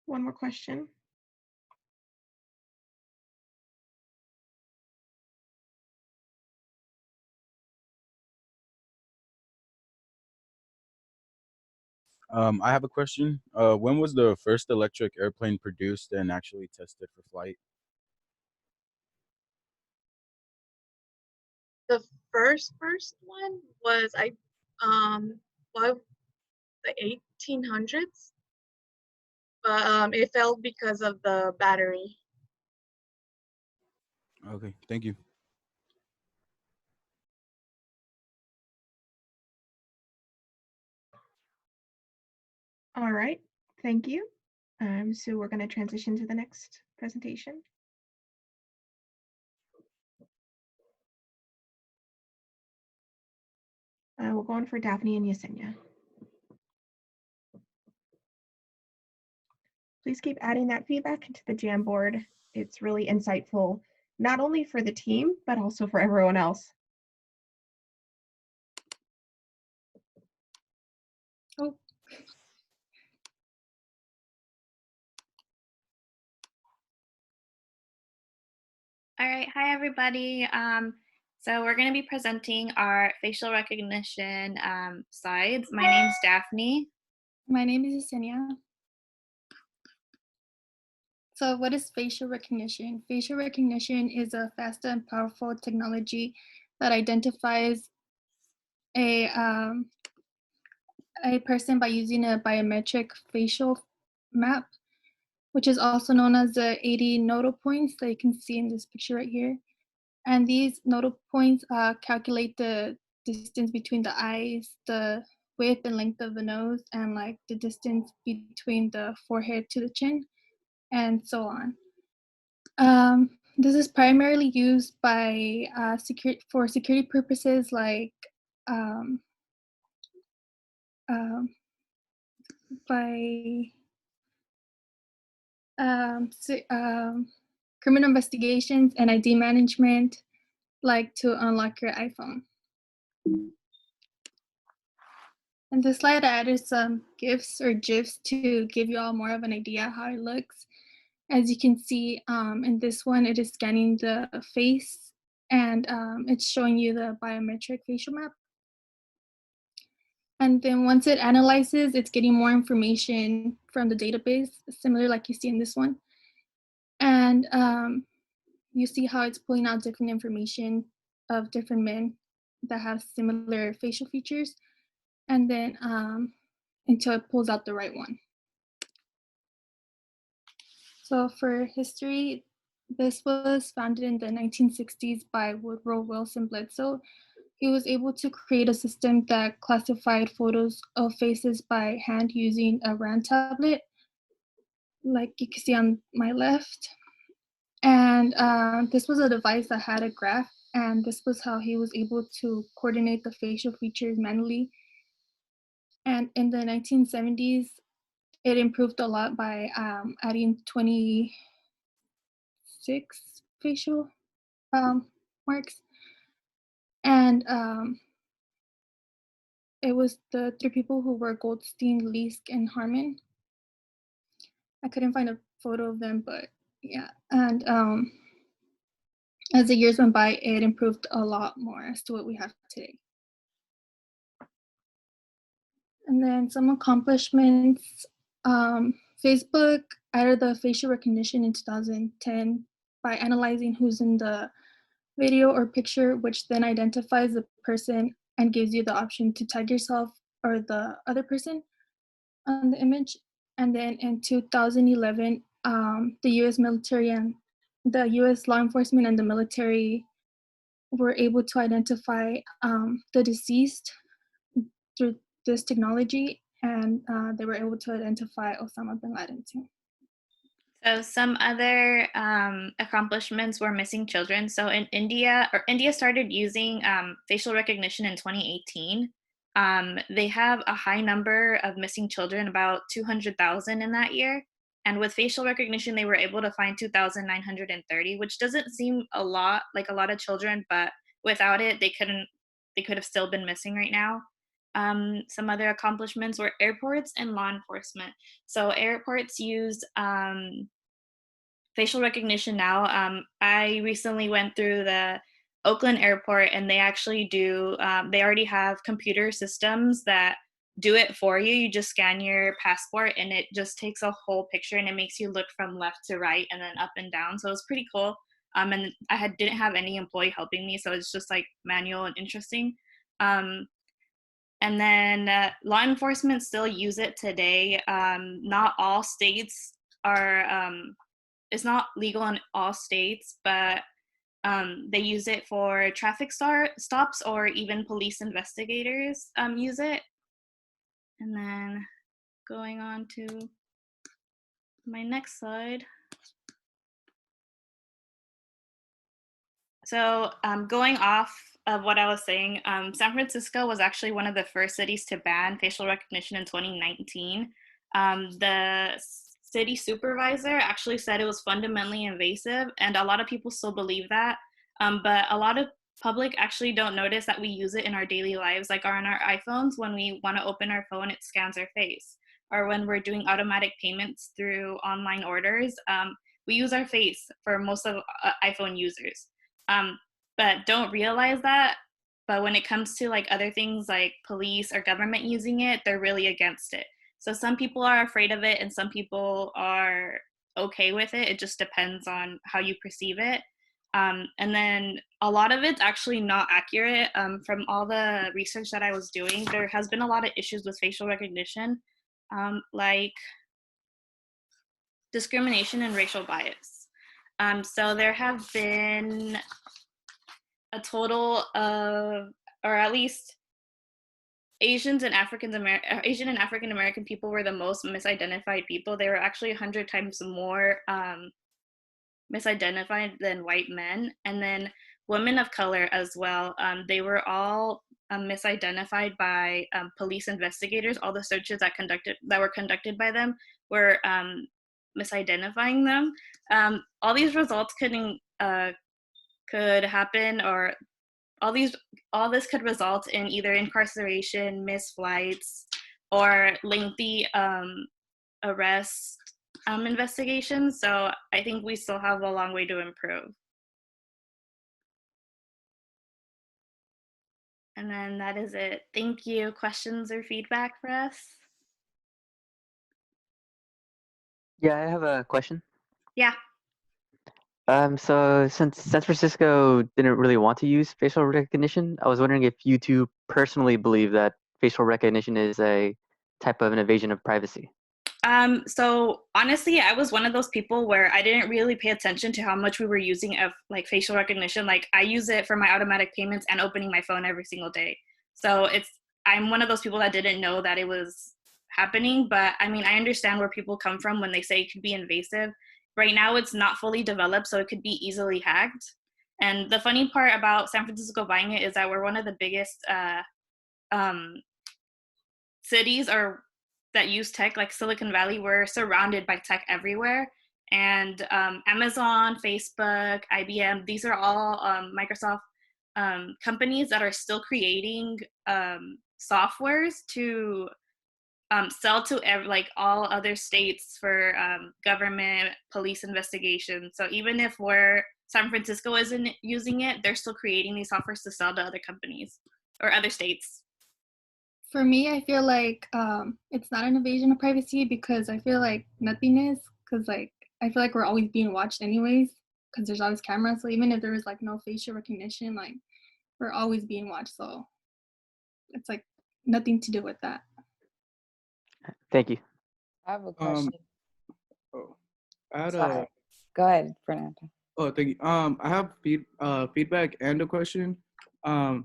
One more question. I have a question. When was the first electric airplane produced and actually tested for flight? The first one was well, the 1800s, but it failed because of the battery. Okay, thank you. All right, thank you. So we're going to transition to the next presentation. We'll go on for Daphne and Yesenia. Please keep adding that feedback into the Jamboard. It's really insightful, not only for the team, but also for everyone else. Oh. All right, hi everybody. So we're going to be presenting our facial recognition slides. My name's Daphne. My name is Yesenia. So what is facial recognition? Facial recognition is a fast and powerful technology that identifies a person by using a biometric facial map, which is also known as the 80 nodal points that you can see in this picture right here. And these nodal points calculate the distance between the eyes, the width and length of the nose, and like the distance between the forehead to the chin, and so on. This is primarily used by for security purposes, like by criminal investigations and ID management, like to unlock your iPhone. And this slide I added some GIFs or GIFs to give you all more of an idea how it looks. As you can see in this one, it is scanning the face and it's showing you the biometric facial map. And then once it analyzes, it's getting more information from the database, similar like you see in this one. And you see how it's pulling out different information of different men that have similar facial features, and then until it pulls out the right one. So for history, this was founded in the 1960s by Woodrow Wilson Bledsoe. He was able to create a system that classified photos of faces by hand using a RAND tablet, like you can see on my left. And this was a device that had a graph, and this was how he was able to coordinate the facial features manually. And in the 1970s, it improved a lot by adding 26 facial marks. And it was the three people who were Goldstein, Leask, and Harmon. I couldn't find a photo of them, but yeah. And as the years went by, it improved a lot more as to what we have today. And then some accomplishments. Facebook added the facial recognition in 2010 by analyzing who's in the video or picture, which then identifies the person and gives you the option to tag yourself or the other person on the image. And then in 2011, the US military and the US law enforcement and the military were able to identify the deceased through this technology, and they were able to identify Osama bin Laden too. So some other accomplishments were missing children. So in India, India started using facial recognition in 2018. They have a high number of missing children, about 200,000 in that year. And with facial recognition, they were able to find 2,930, which doesn't seem a lot, like a lot of children, but without it, they could have still been missing right now. Some other accomplishments were airports and law enforcement. So airports use facial recognition now. I recently went through the Oakland airport, and they actually do, they already have computer systems that do it for you. You just scan your passport and it just takes a whole picture, and it makes you look from left to right and then up and down. So it's pretty cool. And didn't have any employee helping me, so it's just like manual and interesting. And then law enforcement still use it today. Not all states are, it's not legal in all states, but they use it for traffic stops, or even police investigators use it. And then going on to my next slide. So going off of what I was saying, San Francisco was actually one of the first cities to ban facial recognition in 2019. The city supervisor actually said it was fundamentally invasive, and a lot of people still believe that. But a lot of public actually don't notice that we use it in our daily lives, like on our iPhones. When we want to open our phone, it scans our face. Or when we're doing automatic payments through online orders, we use our face for most of iPhone users. But don't realize that. But when it comes to like other things like police or government using it, they're really against it. So some people are afraid of it and some people are okay with it. It just depends on how you perceive it. And then a lot of it's actually not accurate. From all the research that I was doing, there has been a lot of issues with facial recognition, like discrimination and racial bias. So there have been a total of, or at least Asian and African American people were the most misidentified people. They were actually 100 times more misidentified than white men. And then women of color as well. They were all misidentified by police investigators. All the searches that were conducted by them were misidentifying them. All these results could happen, or all this could result in either incarceration, missed flights, or lengthy arrest investigations. So I think we still have a long way to improve. And then that is it. Thank you. Questions or feedback for us? Yeah, I have a question. Yeah. So since San Francisco didn't really want to use facial recognition, I was wondering if you two personally believe that facial recognition is a type of an invasion of privacy. So honestly, I was one of those people where I didn't really pay attention to how much we were using of like facial recognition. Like I use it for my automatic payments and opening my phone every single day. So I'm one of those people that didn't know that it was happening. But I mean, I understand where people come from when they say it could be invasive. Right now, it's not fully developed, so it could be easily hacked. And the funny part about San Francisco buying it is that we're one of the biggest um, cities or that use tech, like Silicon Valley. We're surrounded by tech everywhere. And Amazon, Facebook, IBM, these are all Microsoft companies that are still creating softwares to sell to like all other states for government, police investigation. So even if San Francisco isn't using it, they're still creating these softwares to sell to other companies or other states. For me, I feel like it's not an invasion of privacy because I feel like nothing is, because like I feel like we're always being watched anyways because there's always cameras. So even if there was like no facial recognition, like we're always being watched. So it's like nothing to do with that. Thank you. I have a question. I had Sorry. Go ahead, Fernando. thank you. I have feedback and a question.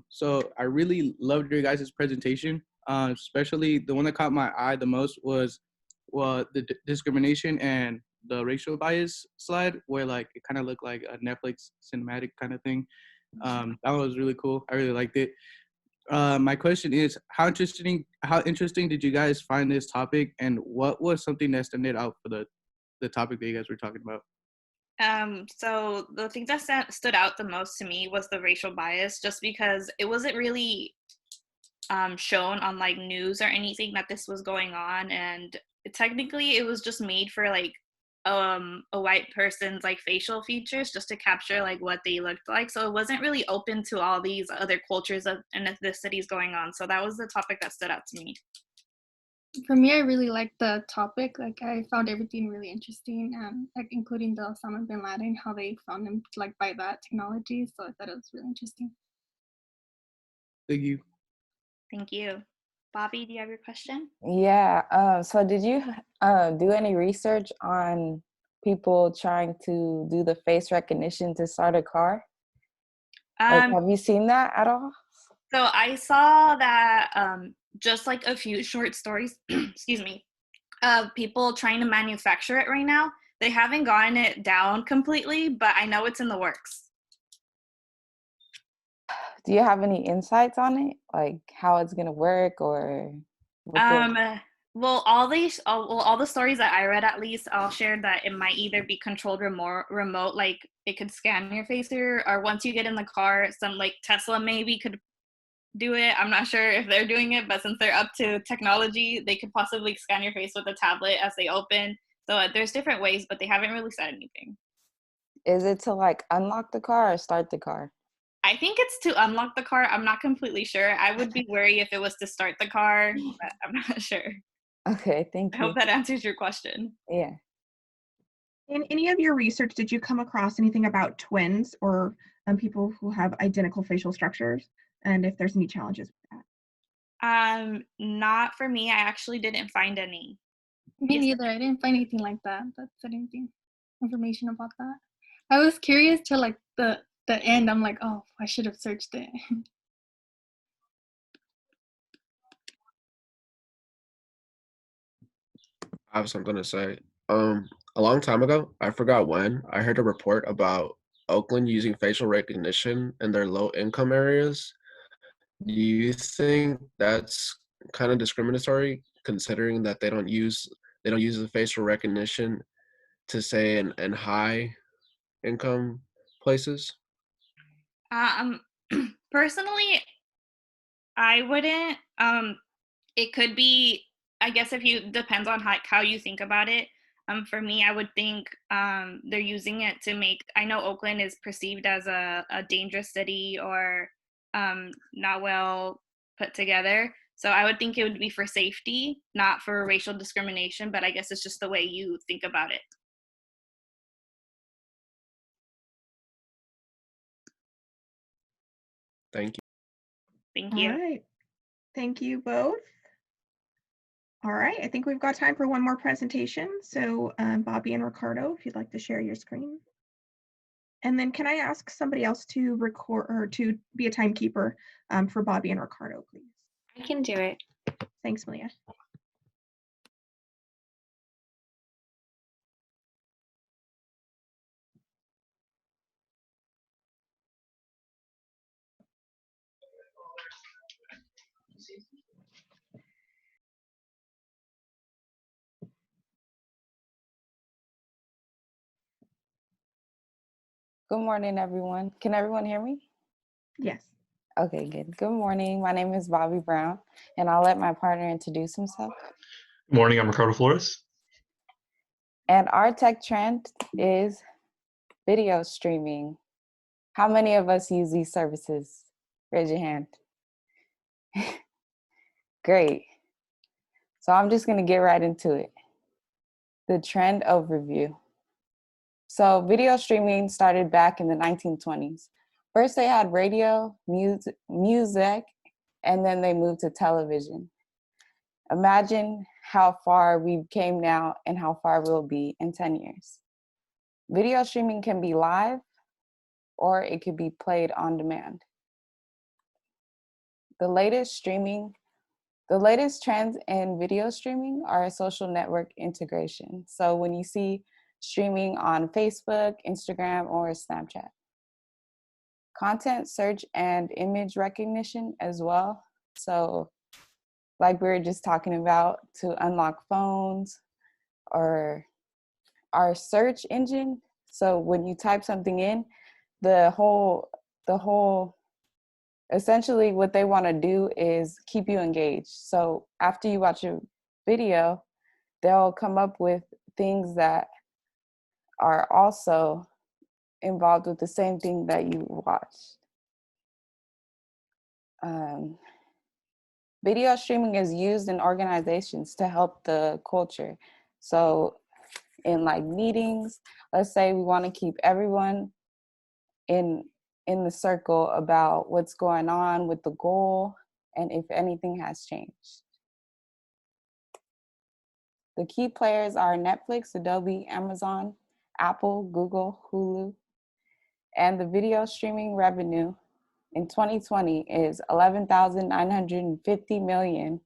So I really loved your guys' presentation. Especially the one that caught my eye the most was the discrimination and the racial bias slide, where like it kind of looked like a Netflix cinematic kind of thing. That was really cool. I really liked it. My question is, how interesting did you guys find this topic, and what was something that stood out for the topic that you guys were talking about? So the thing that stood out the most to me was the racial bias, just because it wasn't really shown on like news or anything that this was going on, and technically it was just made for like a white person's like facial features just to capture like what they looked like. So it wasn't really open to all these other cultures and ethnicities going on. So that was the topic that stood out to me. For me, I really liked the topic. Like I found everything really interesting, and like including the Osama bin Laden, how they found him like by that technology. So I thought it was really interesting. Thank you. Thank you. Bobby, do you have your question? Yeah. So did you do any research on people trying to do the face recognition to start a car? Like, have you seen that at all? So I saw that just like a few short stories, excuse me, of people trying to manufacture it right now. They haven't gotten it down completely, but I know it's in the works. Do you have any insights on it, like how it's gonna work or? Well, all the stories that I read, at least, I'll share that it might either be controlled remote, like it could scan your face, or once you get in the car, some like Tesla maybe could do it. I'm not sure if they're doing it, but since they're up to technology, they could possibly scan your face with a tablet as they open. So there's different ways, but they haven't really said anything. Is it to like unlock the car or start the car? I think it's to unlock the car. I'm not completely sure. I would be worried if it was to start the car, but I'm not sure. Okay, thank you. I hope that answers your question. Yeah. In any of your research, did you come across anything about twins or people who have identical facial structures, and if there's any challenges with that? Not for me. I actually didn't find any. Me neither. I didn't find anything like that. That said anything information about that. I was curious till like the end. I'm like, oh, I should have searched it. I have something to say. A long time ago, I forgot when, I heard a report about Oakland using facial recognition in their low income areas. Do you think that's kind of discriminatory, considering that they don't use the facial recognition to say in high income places? Personally, I wouldn't. It could be, I guess, depends on how you think about it. For me, I would think they're using it to make. I know Oakland is perceived as a dangerous city or not well put together. So I would think it would be for safety, not for racial discrimination. But I guess it's just the way you think about it. Thank you. Thank All you. right. Thank you both. All right, I think we've got time for one more presentation. So Bobby and Ricardo, if you'd like to share your screen. And then can I ask somebody else to record or to be a timekeeper for Bobby and Ricardo, please? I can do it. Thanks, Malia. Good morning, everyone. Can everyone hear me? Yes. Okay, good. Good morning. My name is Bobby Brown, and I'll let my partner introduce himself. Good morning, I'm Ricardo Flores. And our tech trend is video streaming. How many of us use these services? Raise your hand. Great. So I'm just going to get right into it. The trend overview. So video streaming started back in the 1920s. First they had radio, music, and then they moved to television. Imagine how far we came now and how far we'll be in 10 years. Video streaming can be live or it could be played on demand. The latest trends in video streaming are social network integration. So when you see streaming on Facebook, Instagram, or Snapchat. Content search and image recognition as well. So like we were just talking about, to unlock phones or our search engine. So when you type something in, essentially what they want to do is keep you engaged. So after you watch a video, they'll come up with things that are also involved with the same thing that you watched. Video streaming is used in organizations to help the culture. So in like meetings, let's say we want to keep everyone in the circle about what's going on with the goal and if anything has changed. The key players are Netflix, Adobe, Amazon, Apple, Google, Hulu, and the video streaming revenue in 2020 is 11,950 million,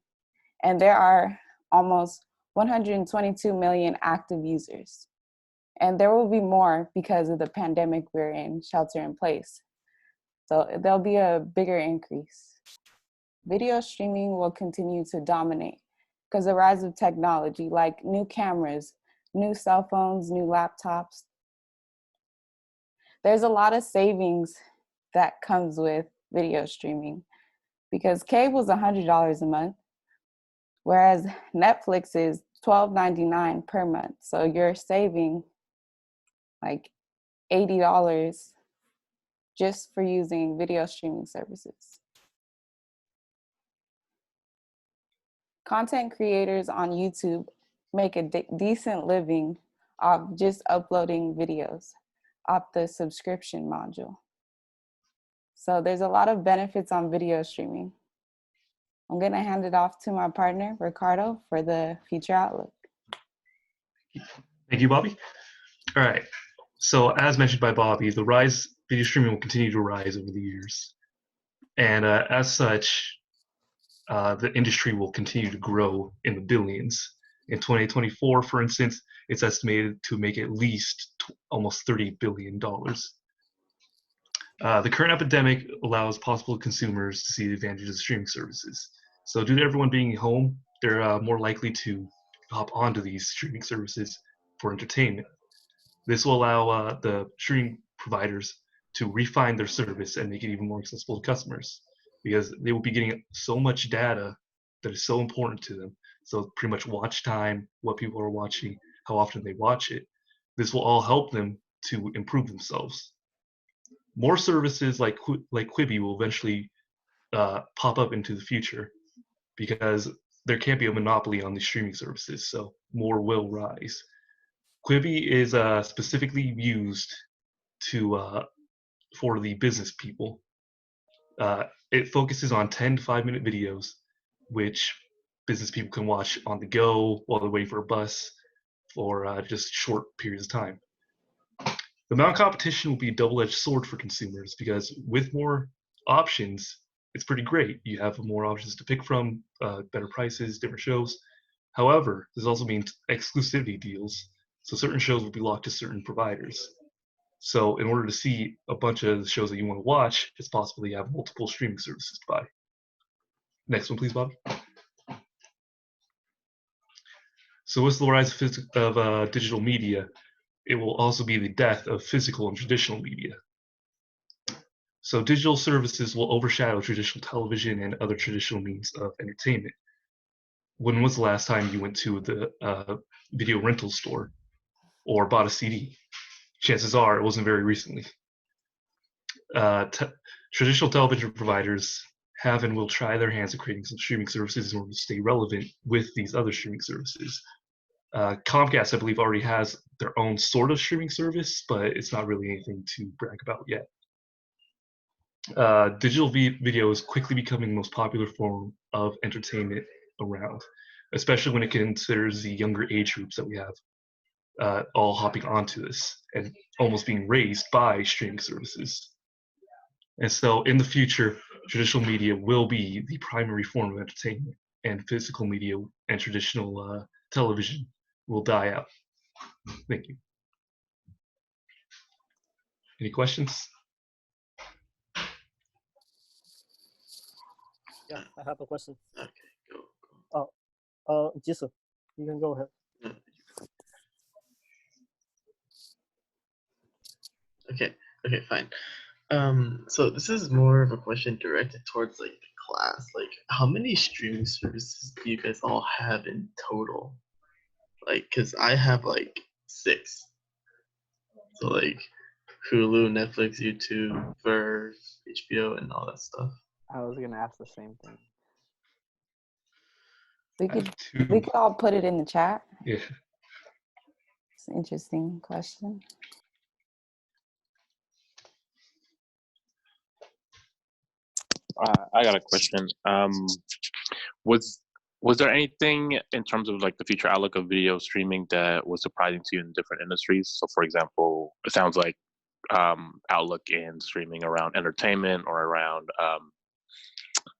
and there are almost 122 million active users. And there will be more because of the pandemic we're in, shelter in place. So there'll be a bigger increase. Video streaming will continue to dominate because the rise of technology, like new cameras, new cell phones, new laptops. There's a lot of savings that comes with video streaming because cable's $100 a month, whereas Netflix is $12.99 per month. So you're saving like $80 just for using video streaming services. Content creators on YouTube make a decent living off just uploading videos off the subscription module. So there's a lot of benefits on video streaming. I'm gonna hand it off to my partner, Ricardo, for the future outlook. Thank you, Bobby. All right. So as mentioned by Bobby, the video streaming will continue to rise over the years. And as such, the industry will continue to grow in the billions. In 2024, for instance, it's estimated to make at least almost $30 billion. The current epidemic allows possible consumers to see the advantages of streaming services. So due to everyone being home, they're more likely to hop onto these streaming services for entertainment. This will allow the streaming providers to refine their service and make it even more accessible to customers, because they will be getting so much data that is so important to them. So pretty much watch time, what people are watching, how often they watch it. This will all help them to improve themselves. More services like Quibi will eventually pop up into the future, because there can't be a monopoly on these streaming services, so more will rise. Quibi is specifically used to for the business people. It focuses on 10 to 5-minute videos, which business people can watch on the go while they're waiting for a bus for just short periods of time. The amount of competition will be a double-edged sword for consumers because with more options, it's pretty great. You have more options to pick from, better prices, different shows. However, this also means exclusivity deals, so certain shows will be locked to certain providers. So in order to see a bunch of the shows that you want to watch, it's possible you have multiple streaming services to buy. Next one, please, Bob. So with the rise of digital media, it will also be the death of physical and traditional media. So digital services will overshadow traditional television and other traditional means of entertainment. When was the last time you went to the video rental store or bought a CD? Chances are it wasn't very recently. Traditional television providers have and will try their hands at creating some streaming services in order to stay relevant with these other streaming services. Comcast, I believe, already has their own sort of streaming service, but it's not really anything to brag about yet. Digital video is quickly becoming the most popular form of entertainment around, especially when it considers the younger age groups that we have all hopping onto this and almost being raised by streaming services. And so in the future, traditional media will be the primary form of entertainment, and physical media and traditional television will die out. Thank you. Any questions? Yeah, I have a question. Okay, go. Jisoo, you can go ahead. Okay, fine. So this is more of a question directed towards like the class. Like, how many streaming services do you guys all have in total? Like, cause I have like 6. So like Hulu, Netflix, YouTube, Verse, HBO, and all that stuff. I was gonna ask the same thing. We could all put it in the chat. Yeah. It's an interesting question. I got a question. Was there anything in terms of like the future outlook of video streaming that was surprising to you in different industries? So, for example, it sounds like outlook in streaming around entertainment or around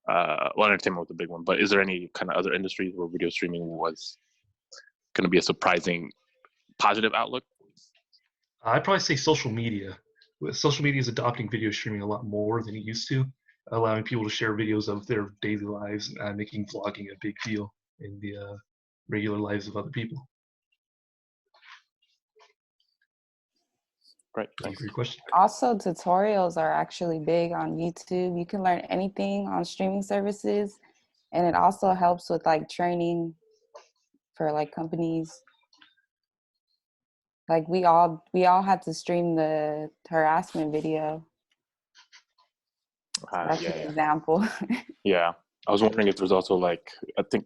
well, entertainment was a big one. But is there any kind of other industries where video streaming was going to be a surprising positive outlook? I'd probably say social media. Social media is adopting video streaming a lot more than it used to, allowing people to share videos of their daily lives, making vlogging a big deal in the regular lives of other people. Right. Thank you for your question. Also, tutorials are actually big on YouTube. You can learn anything on streaming services, and it also helps with like training for like companies. Like we all had to stream the harassment video. That's Yeah, an yeah. example. Yeah. I was wondering if there's also like, I think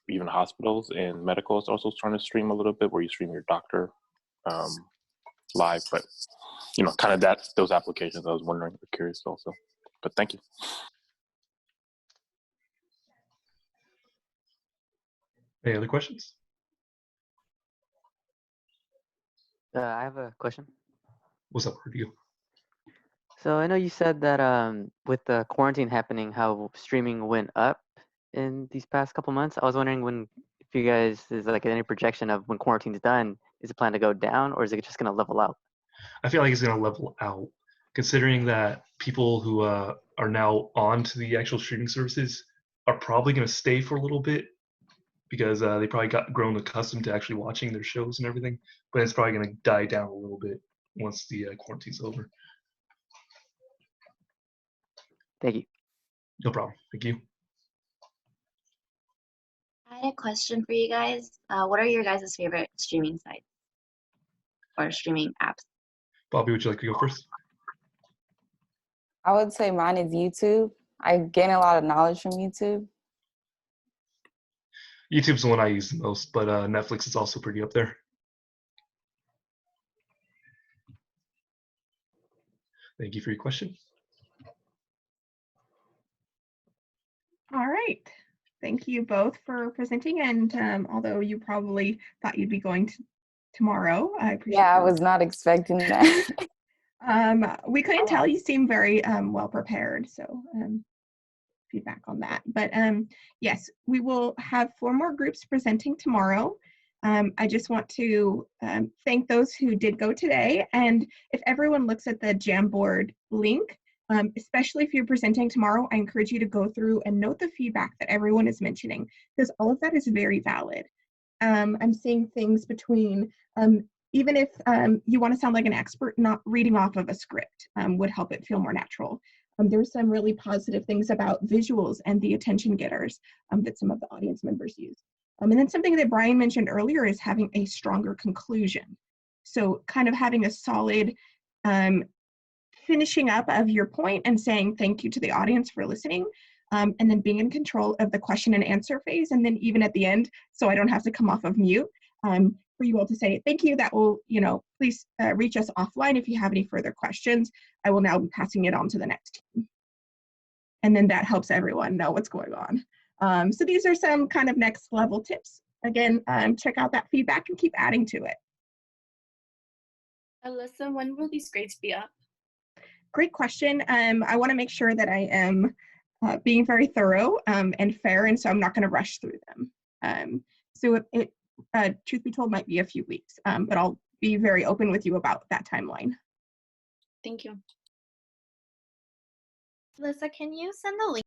even hospitals and medical is also trying to stream a little bit where you stream your doctor live, but you know, kind of those applications I was wondering, curious also, but thank you. Any other questions? I have a question. What's up, Rodrigo? So I know you said that with the quarantine happening, how streaming went up in these past couple months. I was wondering if you guys is like any projection of when quarantine's done, is it planned to go down or is it just going to level out? I feel like it's going to level out, considering that people who are now on to the actual streaming services are probably going to stay for a little bit because they probably got grown accustomed to actually watching their shows and everything, but it's probably going to die down a little bit once the quarantine's over. Thank you. No problem. Thank you. I had a question for you guys. What are your guys' favorite streaming sites or streaming apps? Bobby, would you like to go first? I would say mine is YouTube. I gain a lot of knowledge from YouTube. YouTube's the one I use the most, but Netflix is also pretty up there. Thank you for your question. right. Thank you both for presenting. And although you probably thought you'd be going tomorrow, I appreciate Yeah, I your was not expecting that. we couldn't tell. You seem very well prepared, so feedback on that. But yes, we will have 4 more groups presenting tomorrow. I just want to thank those who did go today. And if everyone looks at the Jamboard link, especially if you're presenting tomorrow, I encourage you to go through and note the feedback that everyone is mentioning, because all of that is very valid. I'm seeing things between, even if you want to sound like an expert, not reading off of a script would help it feel more natural. There's some really positive things about visuals and the attention getters that some of the audience members use. And then something that Brian mentioned earlier is having a stronger conclusion. So kind of having a solid finishing up of your point and saying thank you to the audience for listening, and then being in control of the question and answer phase. And then even at the end, so I don't have to come off of mute, for you all to say thank you. That will, please reach us offline if you have any further questions. I will now be passing it on to the next team. And then that helps everyone know what's going on. So these are some kind of next level tips. Again, check out that feedback and keep adding to it. Alyssa, when will these grades be up? Great question. I want to make sure that I am being very thorough and fair, and so I'm not going to rush through them. So it truth be told, might be a few weeks, but I'll be very open with you about that timeline. Thank you. Alyssa, can you send the link